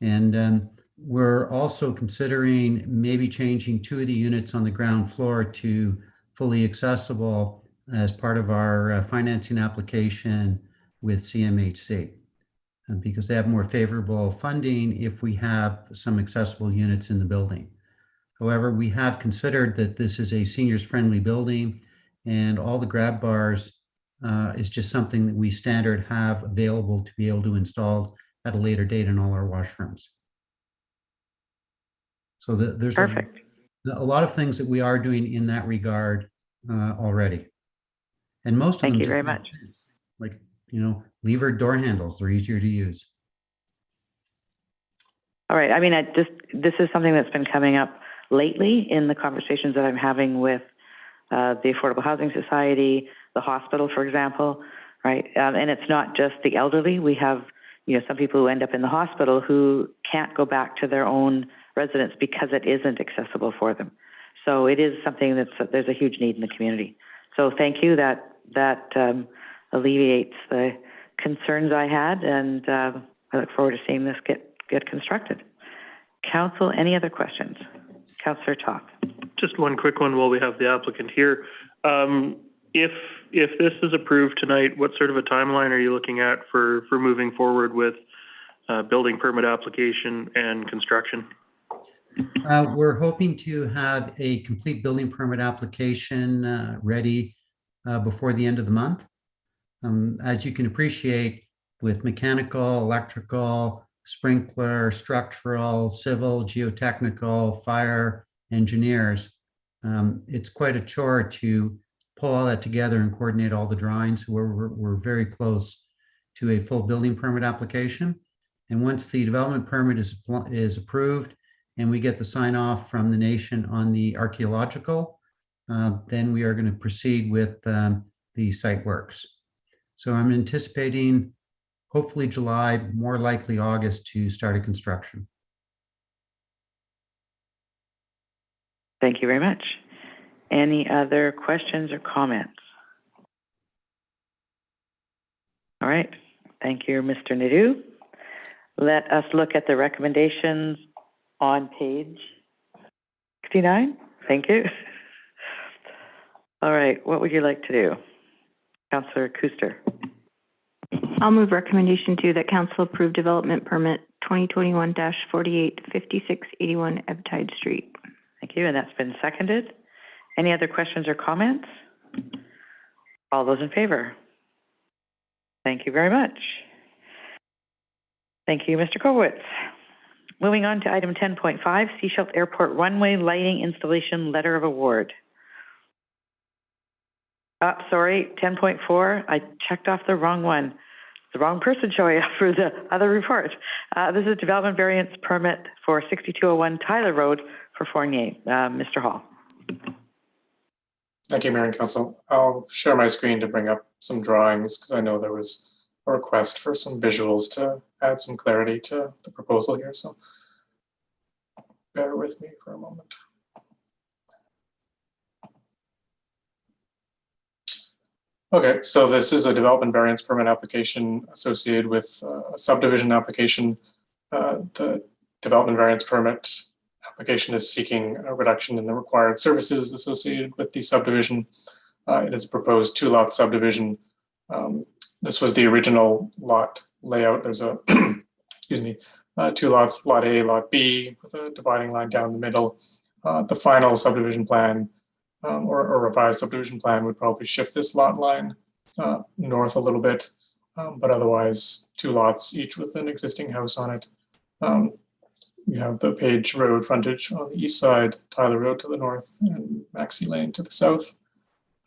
And we're also considering maybe changing 2 of the units on the ground floor to fully accessible as part of our financing application with CMHC, because they have more favorable funding if we have some accessible units in the building. However, we have considered that this is a seniors-friendly building, and all the grab bars is just something that we standard have available to be able to install at a later date in all our washrooms. So there's Perfect. a lot of things that we are doing in that regard already. And most of them. Thank you very much. Like, lever door handles, they're easier to use. All right. I mean, this is something that's been coming up lately in the conversations that I'm having with the Affordable Housing Society, the hospital, for example, right? And it's not just the elderly. We have, some people who end up in the hospital who can't go back to their own residence because it isn't accessible for them. So it is something there's a huge need in the community. So thank you. That alleviates the concerns I had, and I look forward to seeing this get constructed. Council, any other questions? Councillor Toth. Just one quick one while we have the applicant here. If this is approved tonight, what sort of a timeline are you looking at for moving forward with building permit application and construction? We're hoping to have a complete building permit application ready before the end of the month. As you can appreciate, with mechanical, electrical, sprinkler, structural, civil, geotechnical, fire engineers, it's quite a chore to pull all that together and coordinate all the drawings. We're very close to a full building permit application. And once the development permit is approved and we get the sign off from the nation on the archaeological, then we are going to proceed with the site works. So I'm anticipating hopefully July, more likely August, to start a construction. Thank you very much. Any other questions or comments? All right. Thank you, Mr. Nadeau. Let us look at the recommendations on page 69. Thank you. All right. What would you like to do? Councillor Kuster. I'll move recommendation 2 that council approve development permit 2021-48 5681 Evtide Street. Thank you, and that's been seconded. Any other questions or comments? All those in favor? Thank you very much. Thank you, Mr. Kowitz. Moving on to item 10.5, Sechelt Airport Runway Lighting Installation Letter of Award. Sorry, 10.4, I checked off the wrong one. The wrong person showing up for the other report. This is development variance permit for 6201 Tyler Road for Fournier. Mr. Hall. Thank you, Mayor and Council. I'll share my screen to bring up some drawings because I know there was a request for some visuals to add some clarity to the proposal here. So bear with me for a moment. Okay, so this is a development variance permit application associated with a subdivision application. The development variance permit application is seeking a reduction in the required services associated with the subdivision. It is a proposed 2-lot subdivision. This was the original lot layout. There's a, excuse me, 2 lots, lot A, lot B, with a dividing line down the middle. The final subdivision plan or revised subdivision plan would probably shift this lot line north a little bit, but otherwise 2 lots, each with an existing house on it. We have the Page Road frontage on the east side, Tyler Road to the north, and Maxey Lane to the south.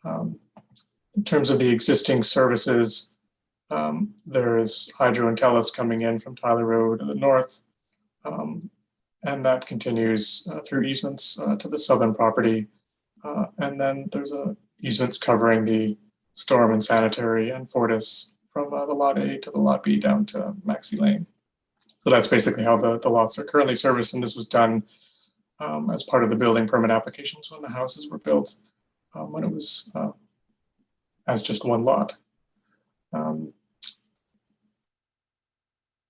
In terms of the existing services, there is Hydro and Telus coming in from Tyler Road to the north, and that continues through easements to the southern property. And then there's a easements covering the storm and sanitary and Fortis from the Lot A to the Lot B down to Maxi Lane. So that's basically how the lots are currently serviced, and this was done as part of the building permit applications when the houses were built, when it was as just one lot.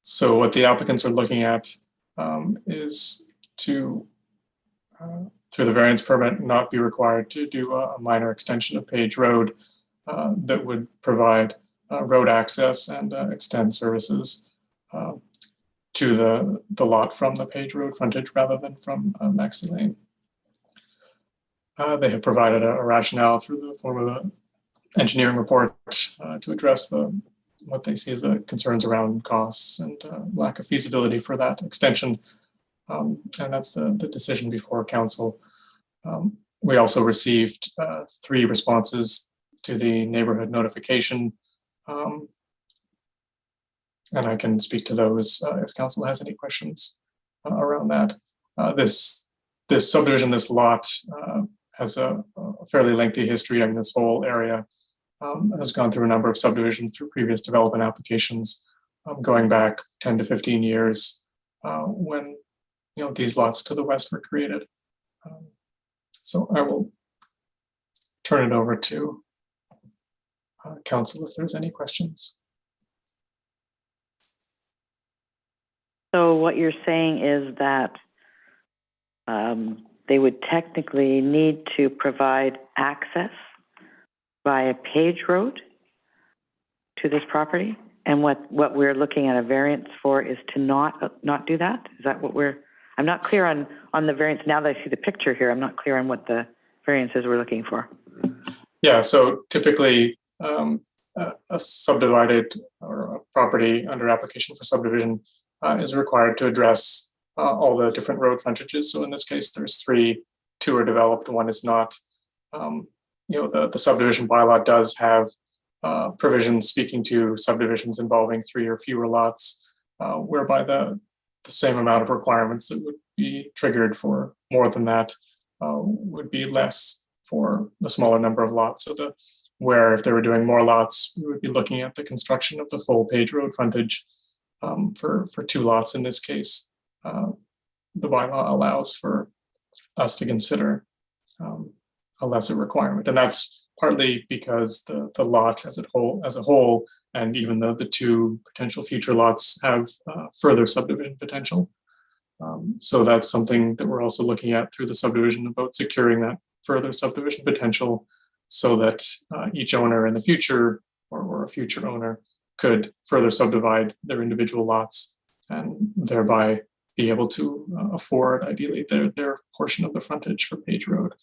So what the applicants are looking at is to, through the variance permit, not be required to do a minor extension of Page Road that would provide road access and extend services to the lot from the Page Road frontage rather than from Maxi Lane. They have provided a rationale through the form of an engineering report to address what they see as the concerns around costs and lack of feasibility for that extension. And that's the decision before council. We also received 3 responses to the neighborhood notification. And I can speak to those if council has any questions around that. This subdivision, this lot has a fairly lengthy history. I mean, this whole area has gone through a number of subdivisions through previous development applications, going back 10 to 15 years when these lots to the west were created. So I will turn it over to council if there's any questions. So what you're saying is that they would technically need to provide access via Page Road to this property, and what we're looking at a variance for is to not do that? Is that what I'm not clear on the variance. Now that I see the picture here, I'm not clear on what the variances we're looking for. Yeah, so typically a subdivided or a property under application for subdivision is required to address all the different road frontages. So in this case, there's 3, 2 are developed, 1 is not. The subdivision bylaw does have provisions speaking to subdivisions involving 3 or fewer lots, whereby the same amount of requirements that would be triggered for more than that would be less for the smaller number of lots. So where if they were doing more lots, we would be looking at the construction of the full Page Road frontage for 2 lots in this case. The bylaw allows for us to consider a lesser requirement, and that's partly because the lot as a whole, and even the 2 potential future lots have further subdivision potential. So that's something that we're also looking at through the subdivision about securing that further subdivision potential, so that each owner in the future or a future owner could further subdivide their individual lots and thereby be able to afford ideally their portion of the frontage for Page Road.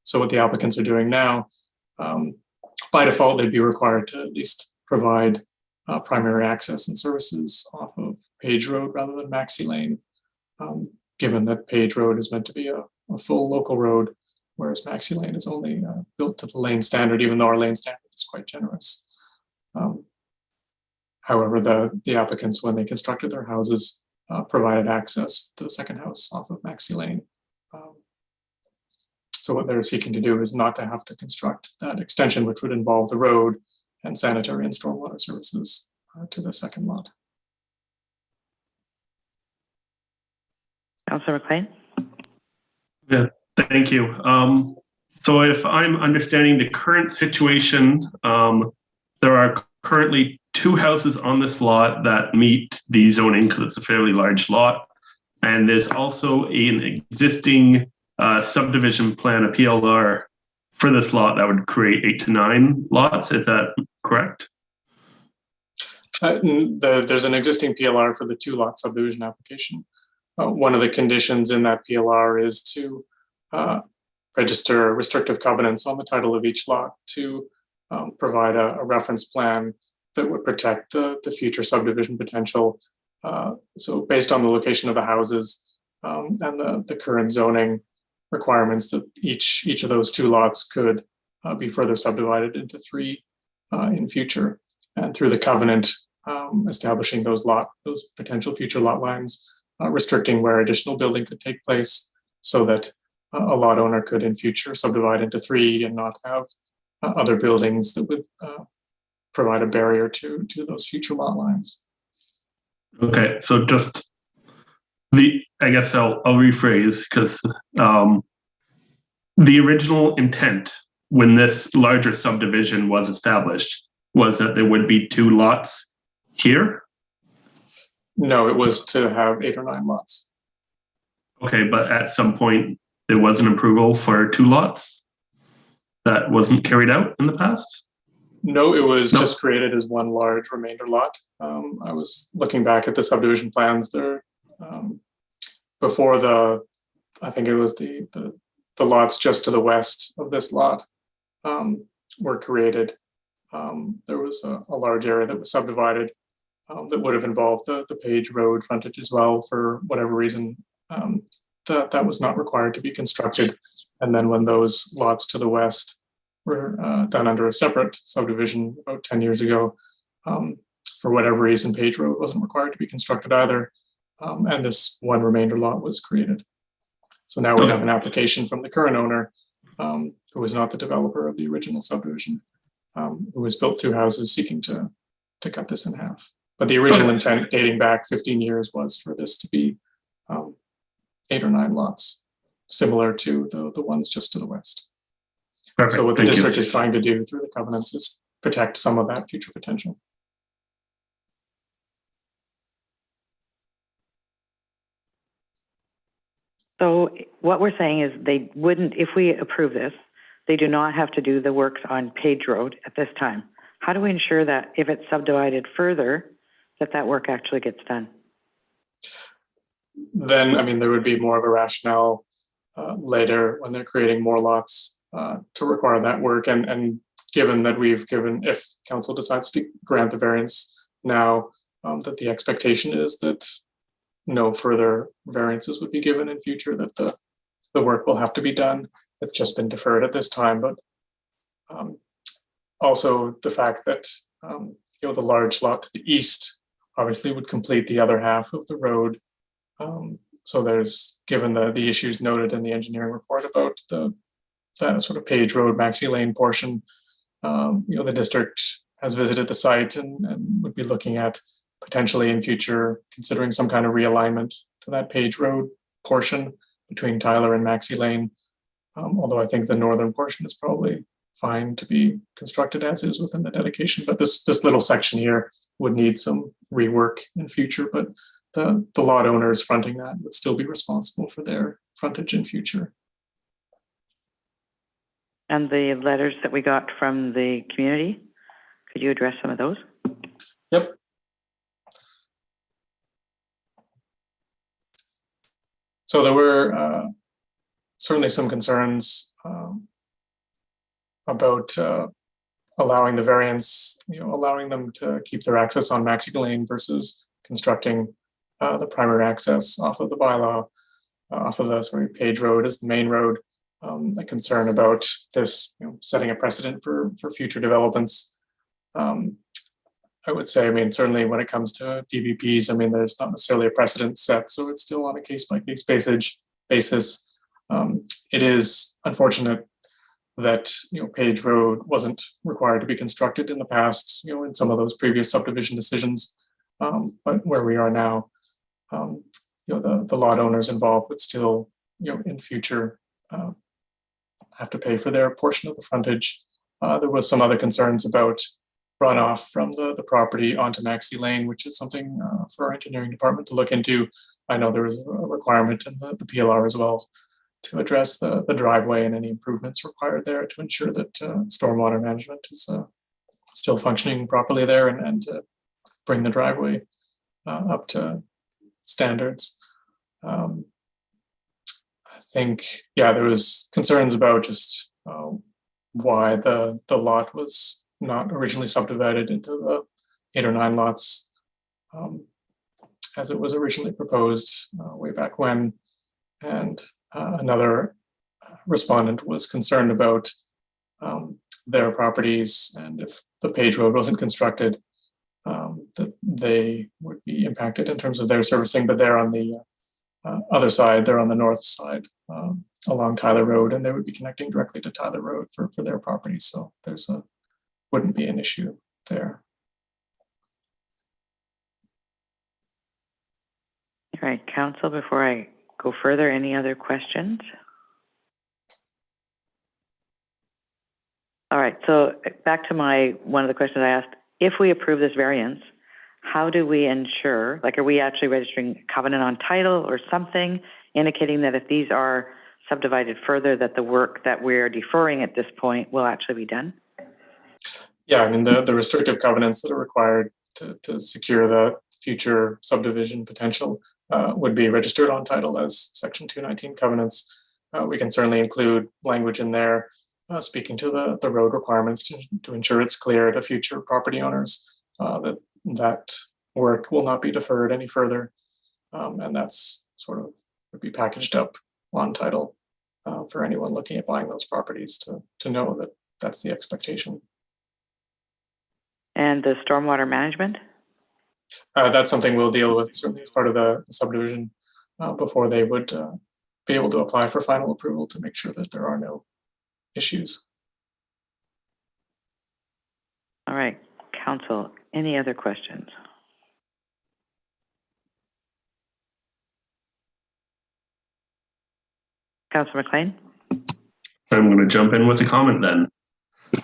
So what the applicants are doing now, by default, they'd be required to at least provide primary access and services off of Page Road rather than Maxi Lane, given that Page Road is meant to be a full local road, whereas Maxi Lane is only built to the lane standard, even though our lane standard is quite generous. However, the applicants, when they constructed their houses, provided access to the second house off of Maxi Lane. So what they're seeking to do is not to have to construct that extension, which would involve the road and sanitary and stormwater services to the second lot. Councilor McLean? Yeah, thank you. So if I'm understanding the current situation, there are currently 2 houses on this lot that meet the zoning because it's a fairly large lot. And there's also an existing subdivision plan, a PLR for this lot that would create 8 to 9 lots. Is that correct? There's an existing PLR for the 2-lot subdivision application. One of the conditions in that PLR is to register restrictive covenants on the title of each lot to provide a reference plan that would protect the future subdivision potential. So based on the location of the houses and the current zoning requirements, that each of those 2 lots could be further subdivided into 3 in future. And through the covenant, establishing those potential future lot lines, restricting where additional building could take place, so that a lot owner could in future subdivide into 3 and not have other buildings that would provide a barrier to those future lot lines. Okay, so just I guess I'll rephrase, because the original intent when this larger subdivision was established was that there would be 2 lots here? No, it was to have 8 or 9 lots. Okay, but at some point there was an approval for 2 lots that wasn't carried out in the past? No, it was just created as one large remainder lot. I was looking back at the subdivision plans there before I think it was the lots just to the west of this lot were created. There was a large area that was subdivided that would have involved the Page Road frontage as well. For whatever reason, that was not required to be constructed. And then when those lots to the west were done under a separate subdivision about 10 years ago, for whatever reason, Page Road wasn't required to be constructed either. And this one remainder lot was created. So now we have an application from the current owner, who was not the developer of the original subdivision, who has built 2 houses seeking to cut this in half. But the original intent dating back 15 years was for this to be 8 or 9 lots, similar to the ones just to the west. Perfect. So what the district is trying to do through the covenants is protect some of that future potential. So what we're saying is they wouldn't, if we approve this, they do not have to do the works on Page Road at this time. How do we ensure that if it's subdivided further, that work actually gets done? Then, I mean, there would be more of a rationale later when they're creating more lots to require that work. And given that if council decides to grant the variance now, that the expectation is that no further variances would be given in future, that the work will have to be done. It's just been deferred at this time. But also the fact that the large lot to the east obviously would complete the other half of the road. So there's, given the issues noted in the engineering report about that sort of Page Road, Maxi Lane portion, the district has visited the site and would be looking at potentially in future considering some kind of realignment to that Page Road portion between Tyler and Maxi Lane. Although I think the northern portion is probably fine to be constructed as is within the dedication, but this little section here would need some rework in future. But the lot owners fronting that would still be responsible for their frontage in future. And the letters that we got from the community, could you address some of those? Yep. So there were certainly some concerns about allowing the variance, allowing them to keep their access on Maxi Lane versus constructing the primary access off of the bylaw, off of the Page Road as the main road. A concern about this, setting a precedent for future developments. I would say, certainly when it comes to DVPs, there's not necessarily a precedent set, so it's still on a case-by-case basis. It is unfortunate that Page Road wasn't required to be constructed in the past, in some of those previous subdivision decisions. But where we are now, the lot owners involved would still, in future, have to pay for their portion of the frontage. There was some other concerns about runoff from the property onto Maxi Lane, which is something for our engineering department to look into. I know there was a requirement in the PLR as well to address the driveway and any improvements required there to ensure that stormwater management is still functioning properly there and to bring the driveway up to standards. I think, there was concerns about just why the lot was not originally subdivided into the 8 or 9 lots as it was originally proposed way back when. And another respondent was concerned about their properties, and if the Page Road wasn't constructed, that they would be impacted in terms of their servicing, but they're on the other side, they're on the north side along Tyler Road, and they would be connecting directly to Tyler Road for their property. So wouldn't be an issue there. All right, Council, before I go further, any other questions? All right, so back to one of the questions I asked. If we approve this variance, how do we ensure, like, are we actually registering covenant on title or something indicating that if these are subdivided further, that the work that we're deferring at this point will actually be done? Yeah, I mean, the restrictive covenants that are required to secure the future subdivision potential would be registered on title as Section 219 covenants. We can certainly include language in there speaking to the road requirements to ensure it's clear to future property owners that work will not be deferred any further. And that's sort of would be packaged up on title for anyone looking at buying those properties to know that that's the expectation. And the stormwater management? That's something we'll deal with certainly as part of the subdivision before they would be able to apply for final approval to make sure that there are no issues. All right, Council, any other questions? Councillor McLean? I'm going to jump in with a comment then.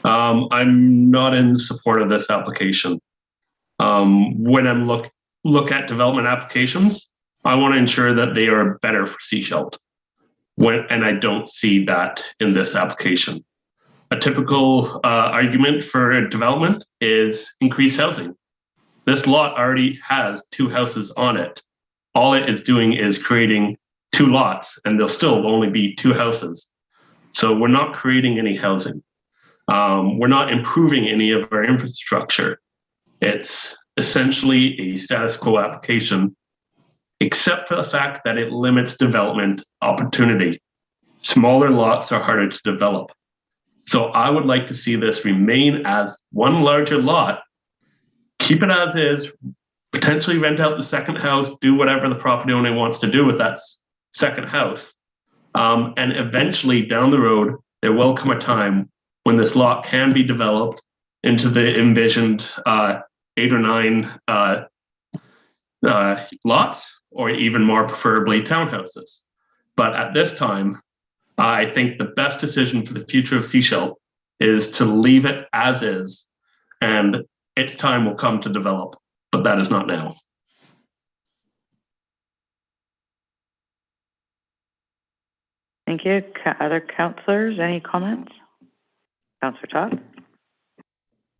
I'm not in support of this application. When I'm look at development applications, I want to ensure that they are better for Seashelt. And I don't see that in this application. A typical argument for development is increased housing. This lot already has 2 houses on it. All it is doing is creating 2 lots, and there'll still only be 2 houses. So we're not creating any housing. We're not improving any of our infrastructure. It's essentially a status quo application, except for the fact that it limits development opportunity. Smaller lots are harder to develop. So I would like to see this remain as one larger lot, keep it as is, potentially rent out the second house, do whatever the property owner wants to do with that second house. And eventually down the road, there will come a time when this lot can be developed into the envisioned 8 or 9 lots, or even more preferably townhouses. But at this time, I think the best decision for the future of Seashelt is to leave it as is, and its time will come to develop, but that is not now. Thank you. Other councillors, any comments? Councillor Todd?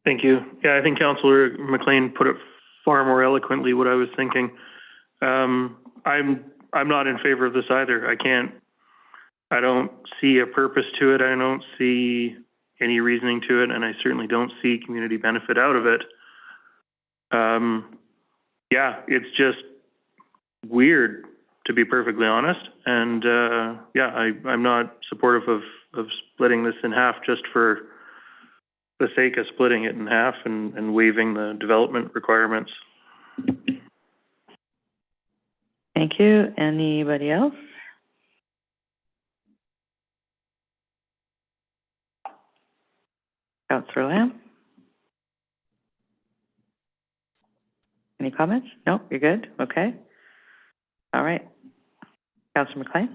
Thank you. Yeah, I think Councillor McLean put it far more eloquently what I was thinking. I'm not in favor of this either. I don't see a purpose to it. I don't see any reasoning to it, and I certainly don't see community benefit out of it. Yeah, it's just weird, to be perfectly honest. And yeah, I'm not supportive of splitting this in half just for the sake of splitting it in half and waiving the development requirements. Thank you. Anybody else? Councillor Lamb? Any comments? No, you're good? Okay. All right. Councillor McLean?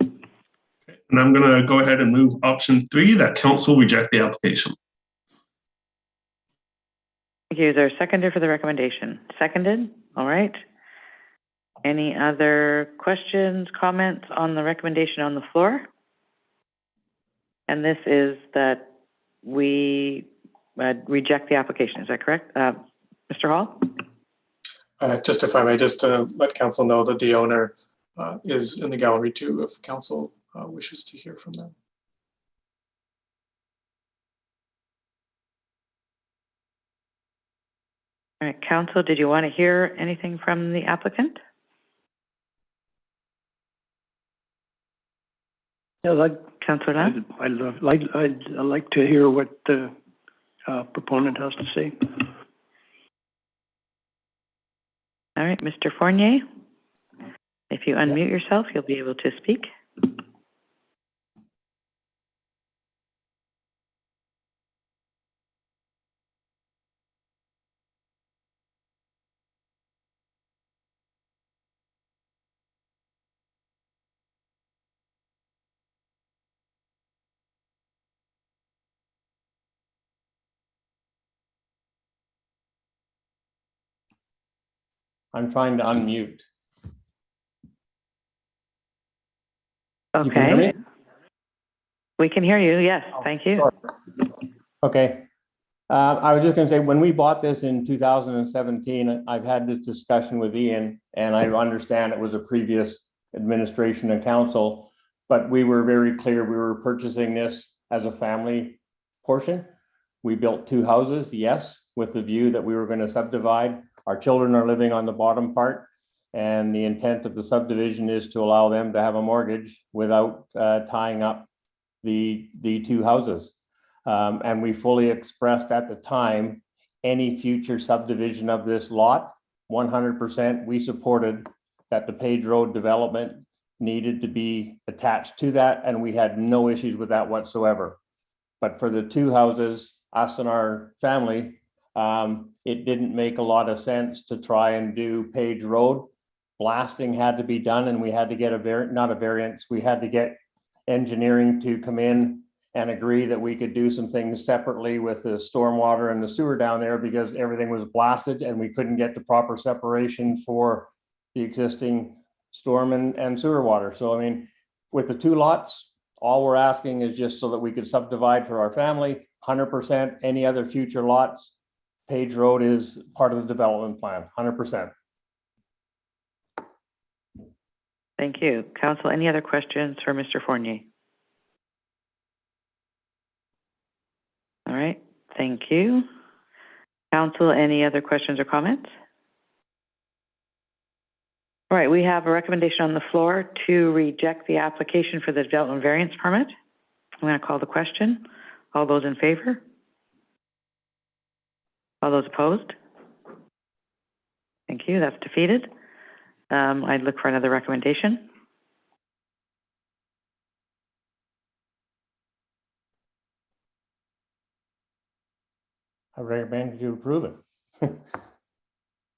And I'm going to go ahead and move option 3, that council reject the application. Thank you. Is there a seconder for the recommendation? Seconded? All right. Any other questions, comments on the recommendation on the floor? And this is that we reject the application. Is that correct? Mr. Hall? Just if I may, just to let council know that the owner is in the gallery too, if council wishes to hear from them. All right, council, did you want to hear anything from the applicant? Yeah, Councillor Lamb? I'd like to hear what the proponent has to say. All right, Mr. Fournier, if you unmute yourself, you'll be able to speak. I'm trying to unmute. Okay. You can hear me? We can hear you, yes, thank you. Okay. I was just going to say, when we bought this in 2017, I've had this discussion with Ian, and I understand it was a previous administration and council, but we were very clear we were purchasing this as a family portion. We built 2 houses, yes, with the view that we were going to subdivide. Our children are living on the bottom part, and the intent of the subdivision is to allow them to have a mortgage without tying up the 2 houses. And we fully expressed at the time any future subdivision of this lot, 100% we supported that the Page Road development needed to be attached to that, and we had no issues with that whatsoever. But for the 2 houses, us and our family, it didn't make a lot of sense to try and do Page Road. Blasting had to be done, and we had to get we had to get engineering to come in and agree that we could do some things separately with the stormwater and the sewer down there, because everything was blasted and we couldn't get the proper separation for the existing storm and sewer water. So, I mean, with the 2 lots, all we're asking is just so that we could subdivide for our family, 100%. Any other future lots, Page Road is part of the development plan, 100%. Thank you. Council, any other questions for Mr. Fournier? All right, thank you. Council, any other questions or comments? All right, we have a recommendation on the floor to reject the application for the development variance permit. I'm going to call the question. All those in favor? All those opposed? Thank you, that's defeated. I'd look for another recommendation. I recommend you approve it.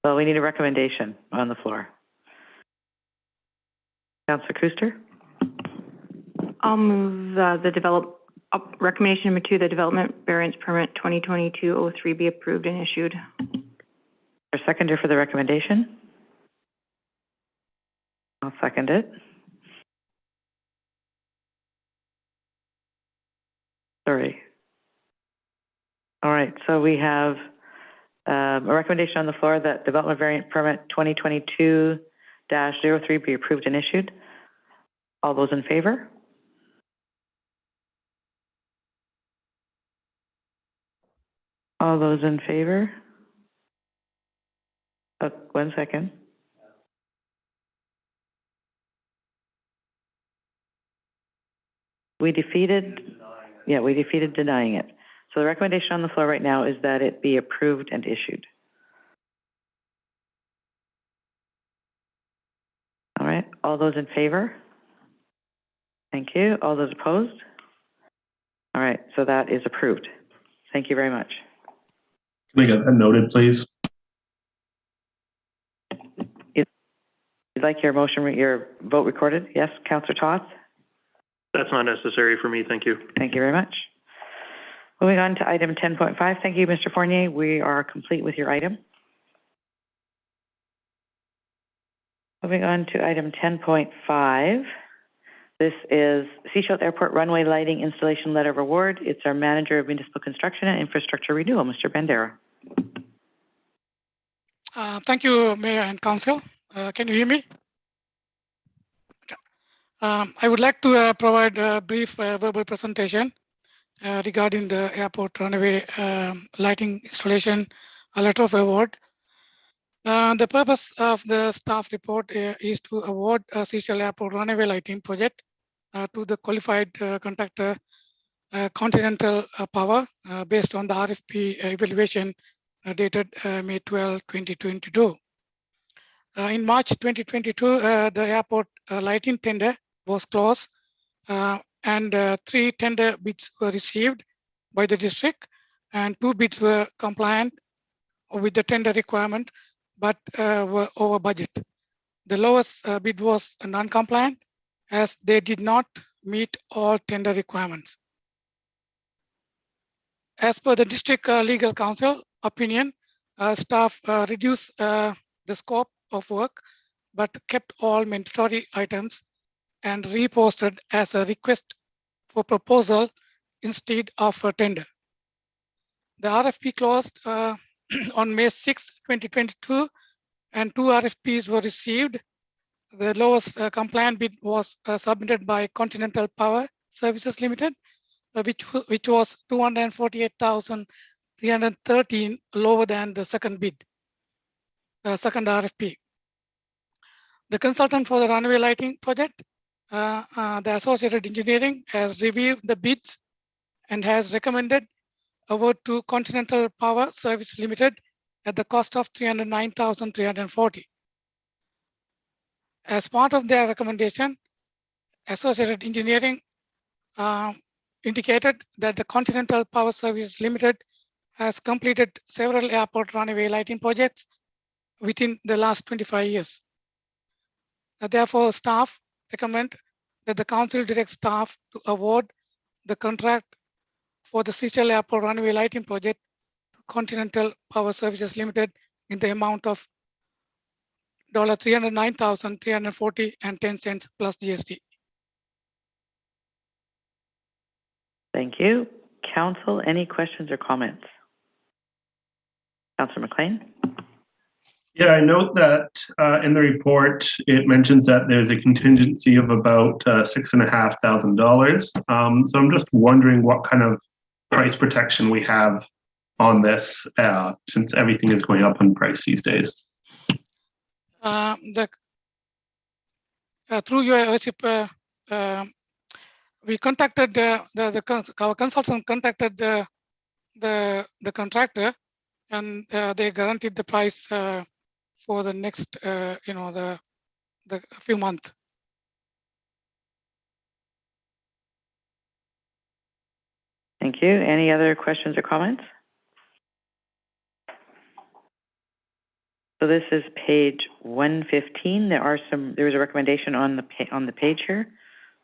Well, we need a recommendation on the floor. Councillor Kuster? I'll move recommendation number 2, the development variance permit 2022-03 be approved and issued. A seconder for the recommendation? I'll second it. Sorry. All right, so we have a recommendation on the floor that development variant permit 2022-03 be approved and issued. All those in favor? All those in favor? Oh, 1 second. We defeated denying it. So the recommendation on the floor right now is that it be approved and issued. All right, all those in favor? Thank you. All those opposed? All right, so that is approved. Thank you very much. Can we get that noted, please? You'd like your vote recorded? Yes, Councillor Toth? That's not necessary for me, thank you. Thank you very much. Moving on to item 10.5. Thank you, Mr. Fournier. We are complete with your item. Moving on to item 10.5. This is Sechelt Airport Runway Lighting Installation Letter of Award. It's our Manager of Municipal Construction and Infrastructure Renewal, Mr. Bandera. Thank you, Mayor and Council. Can you hear me? I would like to provide a brief verbal presentation regarding the airport runway lighting installation letter of award. The purpose of the staff report is to award a Sechelt Airport runway lighting project to the qualified contractor Continental Power based on the RFP evaluation dated May 12, 2022. In March 2022, the airport lighting tender was closed and 3 tender bids were received by the district, and 2 bids were compliant with the tender requirement but were over budget. The lowest bid was non-compliant as they did not meet all tender requirements. As per the district legal counsel opinion, staff reduced the scope of work, but kept all mandatory items and reposted as a request for proposal instead of a tender. The RFP closed on May 6, 2022, and 2 RFPs were received. The lowest compliant bid was submitted by Continental Power Services Limited, which was 248,313 lower than the second bid, second RFP. The consultant for the runway lighting project, the Associated Engineering, has reviewed the bids and has recommended award to Continental Power Service Limited at the cost of 309,340. As part of their recommendation, Associated Engineering indicated that the Continental Power Service Limited has completed several airport runway lighting projects within the last 25 years. Therefore, staff recommend that the council direct staff to award the contract for the Seychelles Airport runway lighting project to Continental Power Services Limited in the amount of $309,340 and 10 cents plus GST. Thank you. Council, any questions or comments? Councillor McLean? Yeah, I note that in the report, it mentions that there's a contingency of about $6,500. So I'm just wondering what kind of price protection we have on this, since everything is going up in price these days. Through your worship, we contacted our consultant contacted the contractor, and they guaranteed the price for the next, the few months. Thank you. Any other questions or comments? So this is page 115. There is a recommendation on the page here.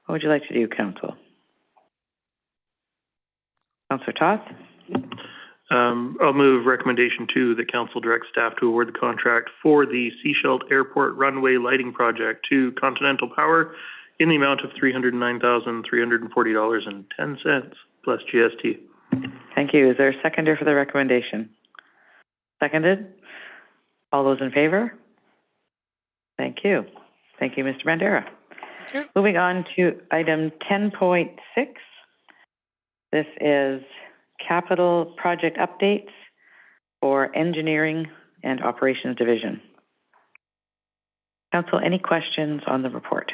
What would you like to do, Council? Councillor Toth? I'll move recommendation 2, the council direct staff to award the contract for the Seychelles Airport runway lighting project to Continental Power in the amount of $309,340.10 plus GST. Thank you. Is there a seconder for the recommendation? Seconded? All those in favor? Thank you. Thank you, Mr. Bandera. Thank you. Moving on to item 10.6. This is capital project updates for engineering and operations division. Council, any questions on the report?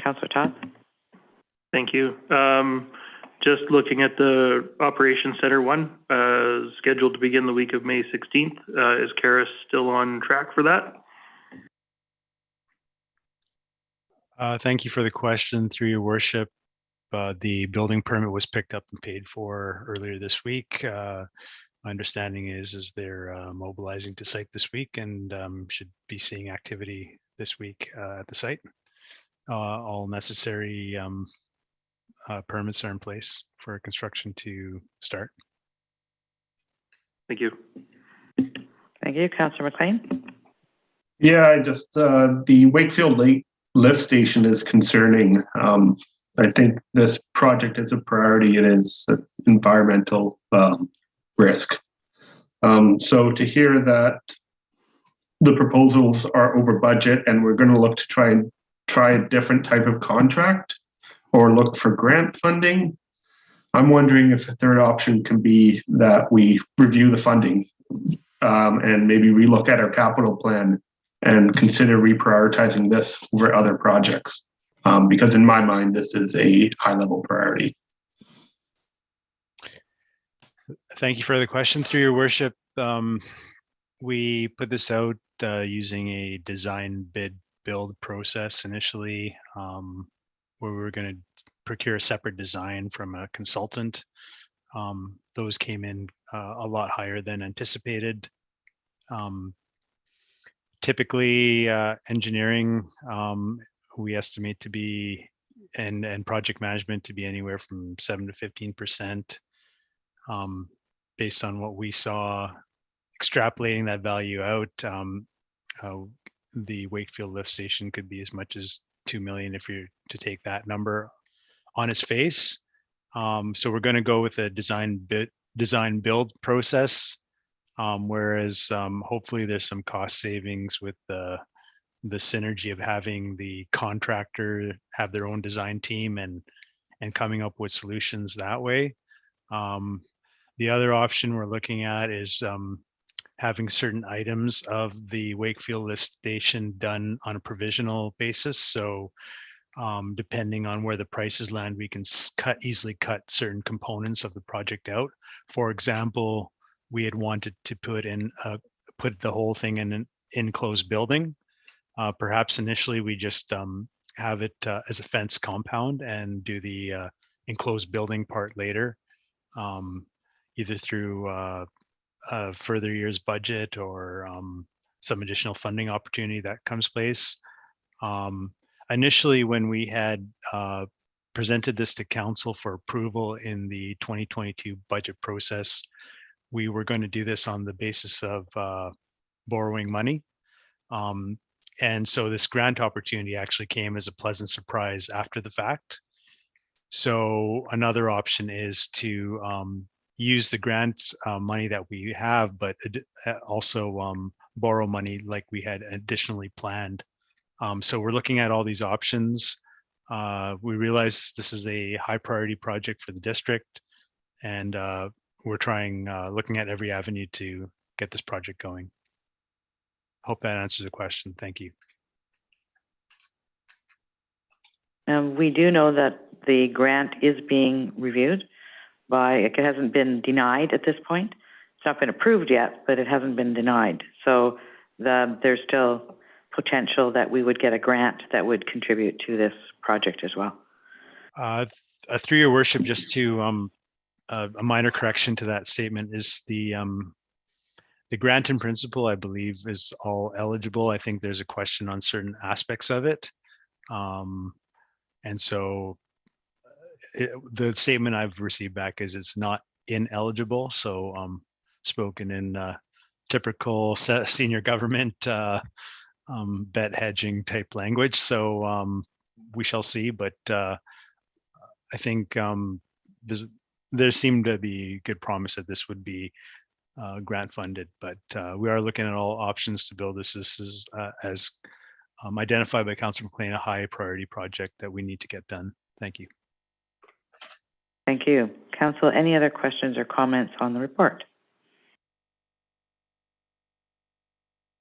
Councillor Todd? Thank you. Just looking at the Operations Center 1, scheduled to begin the week of May 16th. Is Karis still on track for that? Thank you for the question. Through your worship, the building permit was picked up and paid for earlier this week. My understanding is they're mobilizing to site this week and should be seeing activity this week at the site. All necessary permits are in place for construction to start. Thank you. Thank you. Councillor McLean? Yeah, I just, the Wakefield Lake lift station is concerning. I think this project is a priority and it's an environmental risk. So to hear that the proposals are over budget and we're going to look to try a different type of contract or look for grant funding, I'm wondering if a third option can be that we review the funding and maybe relook at our capital plan and consider reprioritizing this over other projects. Because in my mind, this is a high-level priority. Thank you for the question. Through your worship, we put this out using a design bid build process initially, where we were going to procure a separate design from a consultant. Those came in a lot higher than anticipated. Typically, engineering, we estimate to be, and project management to be anywhere from 7 to 15%, based on what we saw. Extrapolating that value out, the Wakefield lift station could be as much as 2 million if you're to take that number on its face. So we're going to go with a design build process, whereas hopefully there's some cost savings with the synergy of having the contractor have their own design team and coming up with solutions that way. The other option we're looking at is having certain items of the Wakefield lift station done on a provisional basis. So depending on where the prices land, we can easily cut certain components of the project out. For example, we had wanted to put the whole thing in an enclosed building. Perhaps initially we just have it as a fence compound and do the enclosed building part later, either through a further year's budget or some additional funding opportunity that comes place. Initially, when we had presented this to council for approval in the 2022 budget process, we were going to do this on the basis of borrowing money. And so this grant opportunity actually came as a pleasant surprise after the fact. So another option is to use the grant money that we have, but also borrow money like we had additionally planned. So we're looking at all these options. We realize this is a high priority project for the district, and we're looking at every avenue to get this project going. Hope that answers the question. Thank you. We do know that the grant is being reviewed it hasn't been denied at this point. It's not been approved yet, but it hasn't been denied. So there's still potential that we would get a grant that would contribute to this project as well. Through your worship, just to a minor correction to that statement is the grant in principle, I believe, is all eligible. I think there's a question on certain aspects of it. And so the statement I've received back is it's not ineligible. So spoken in typical senior government bet hedging type language. So we shall see, but I think there seemed to be good promise that this would be grant funded, but we are looking at all options to build this. This is as identified by Councillor McLean, a high priority project that we need to get done. Thank you. Thank you. Council, any other questions or comments on the report?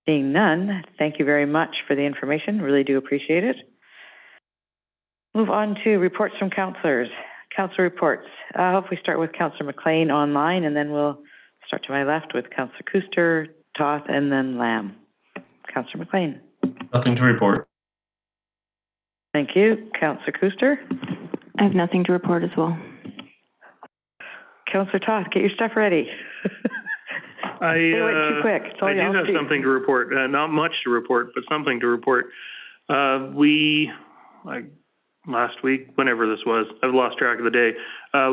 Seeing none, thank you very much for the information. Really do appreciate it. Move on to reports from councillors. Councillor reports. I hope we start with Councillor McLean online, and then we'll start to my left with Councillor Kuster, Toth, and then Lamb. Councillor McLean. Nothing to report. Thank you. Councillor Kuster. I have nothing to report as well. Councillor Toth, get your stuff ready. They went too quick. I do have something to report. Not much to report, but something to report. Last week, whenever this was, I've lost track of the day.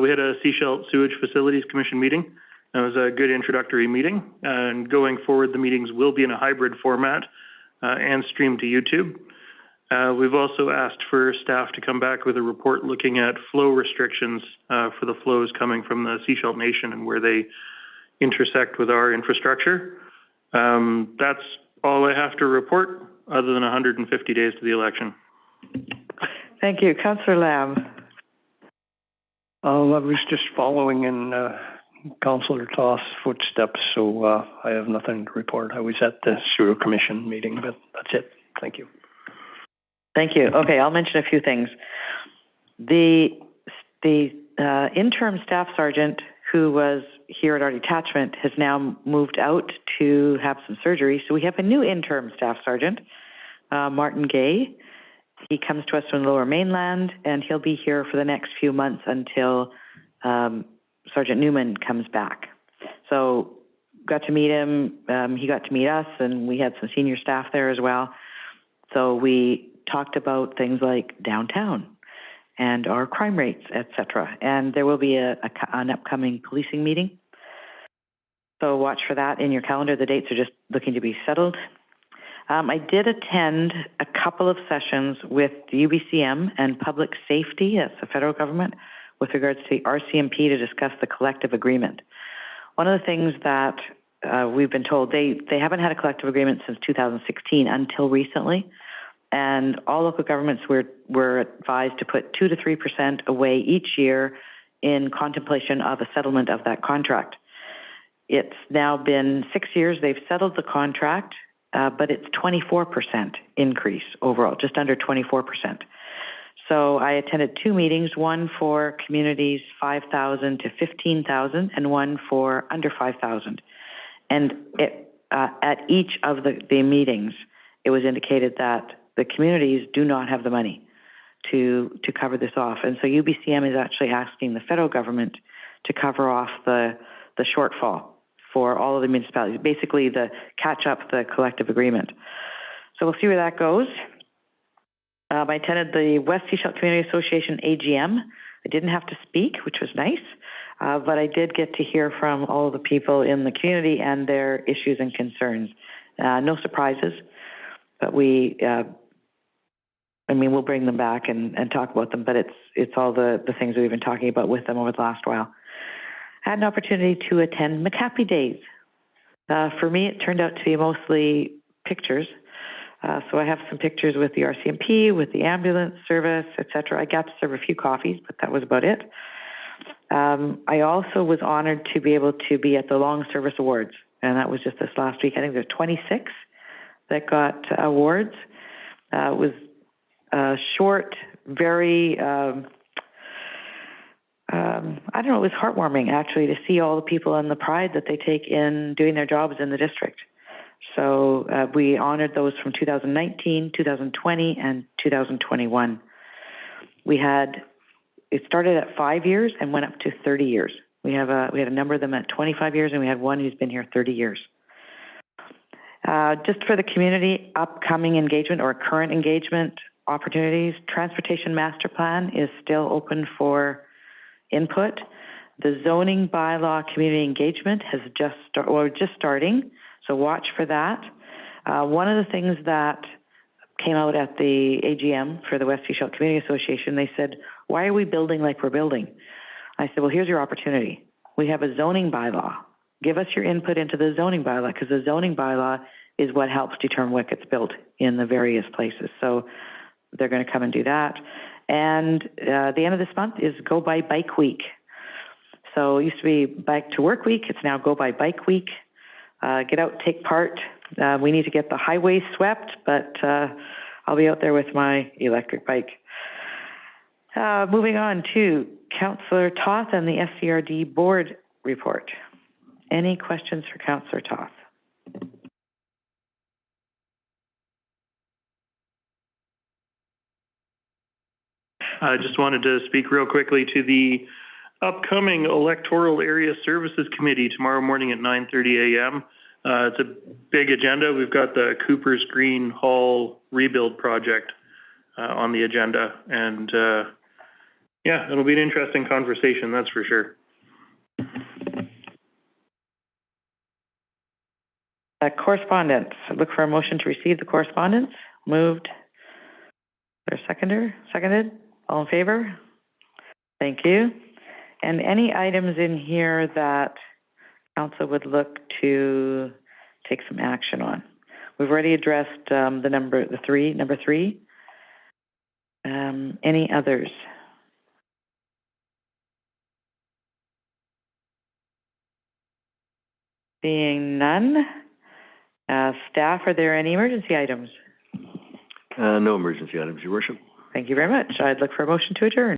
We had a Sechelt Sewage Facilities Commission meeting. It was a good introductory meeting. And going forward, the meetings will be in a hybrid format and streamed to YouTube. We've also asked for staff to come back with a report looking at flow restrictions for the flows coming from the Sechelt Nation and where they intersect with our infrastructure. That's all I have to report, other than 150 days to the election. Thank you. Councillor Lamb. I was just following in Councillor Toth's footsteps, so I have nothing to report. I was at the Sewer Commission meeting, but that's it. Thank you. Thank you. Okay, I'll mention a few things. The interim staff sergeant who was here at our detachment has now moved out to have some surgery. So we have a new interim staff sergeant, Martin Gay. He comes to us from the Lower Mainland, and he'll be here for the next few months until Sergeant Newman comes back. So got to meet him, he got to meet us, and we had some senior staff there as well. So we talked about things like downtown and our crime rates, et cetera. And there will be an upcoming policing meeting. So watch for that in your calendar. The dates are just looking to be settled. I did attend a couple of sessions with the UBCM and Public Safety, that's the federal government, with regards to the RCMP to discuss the collective agreement. One of the things that we've been told, they haven't had a collective agreement since 2016 until recently, and all local governments were advised to put 2 to 3% away each year in contemplation of a settlement of that contract. It's now been 6 years they've settled the contract, but it's 24% increase overall, just under 24%. So I attended 2 meetings, one for communities 5,000 to 15,000 and one for under 5,000. And at each of the meetings, it was indicated that the communities do not have the money to cover this off. And so UBCM is actually asking the federal government to cover off the shortfall for all of the municipalities, basically the catch up the collective agreement. So we'll see where that goes. I attended the West Sechelt Community Association AGM. I didn't have to speak, which was nice, but I did get to hear from all of the people in the community and their issues and concerns. No surprises, but we'll bring them back and talk about them, but it's all the things that we've been talking about with them over the last while. I had an opportunity to attend McHappy Days. For me, it turned out to be mostly pictures. So I have some pictures with the RCMP, with the ambulance service, et cetera. I got to serve a few coffees, but that was about it. I also was honored to be able to be at the Long Service Awards, and that was just this last week. I think there's 26 that got awards. It was short, very, it was heartwarming actually to see all the people and the pride that they take in doing their jobs in the district. So we honored those from 2019, 2020, and 2021. It started at 5 years and went up to 30 years. We had a number of them at 25 years, and we had one who's been here 30 years. Just for the community, upcoming engagement or current engagement opportunities, Transportation Master Plan is still open for input. The zoning bylaw community engagement has just starting, so watch for that. One of the things that came out at the AGM for the West Sechelt Community Association, they said, why are we building like we're building? I said, well, here's your opportunity. We have a zoning bylaw. Give us your input into the zoning bylaw, because the zoning bylaw is what helps determine what gets built in the various places. So they're going to come and do that. And the end of this month is Go by Bike Week. So it used to be Bike to Work Week. It's now Go by Bike Week. Get out, take part. We need to get the highways swept, but I'll be out there with my electric bike. Moving on to Councillor Toth and the SCRD board report. Any questions for Councillor Toth? I just wanted to speak real quickly to the upcoming Electoral Area Services Committee tomorrow morning at 9:30 a.m. It's a big agenda. We've got the Coopers Green Hall rebuild project on the agenda, and it'll be an interesting conversation, that's for sure. Correspondence. Look for a motion to receive the correspondence. Moved. Is there a seconder? Seconded? All in favor? Thank you. And any items in here that council would look to take some action on? We've already addressed number three. Any others? Seeing none. Staff, are there any emergency items? No emergency items, Your Worship. Thank you very much. I'd look for a motion to adjourn.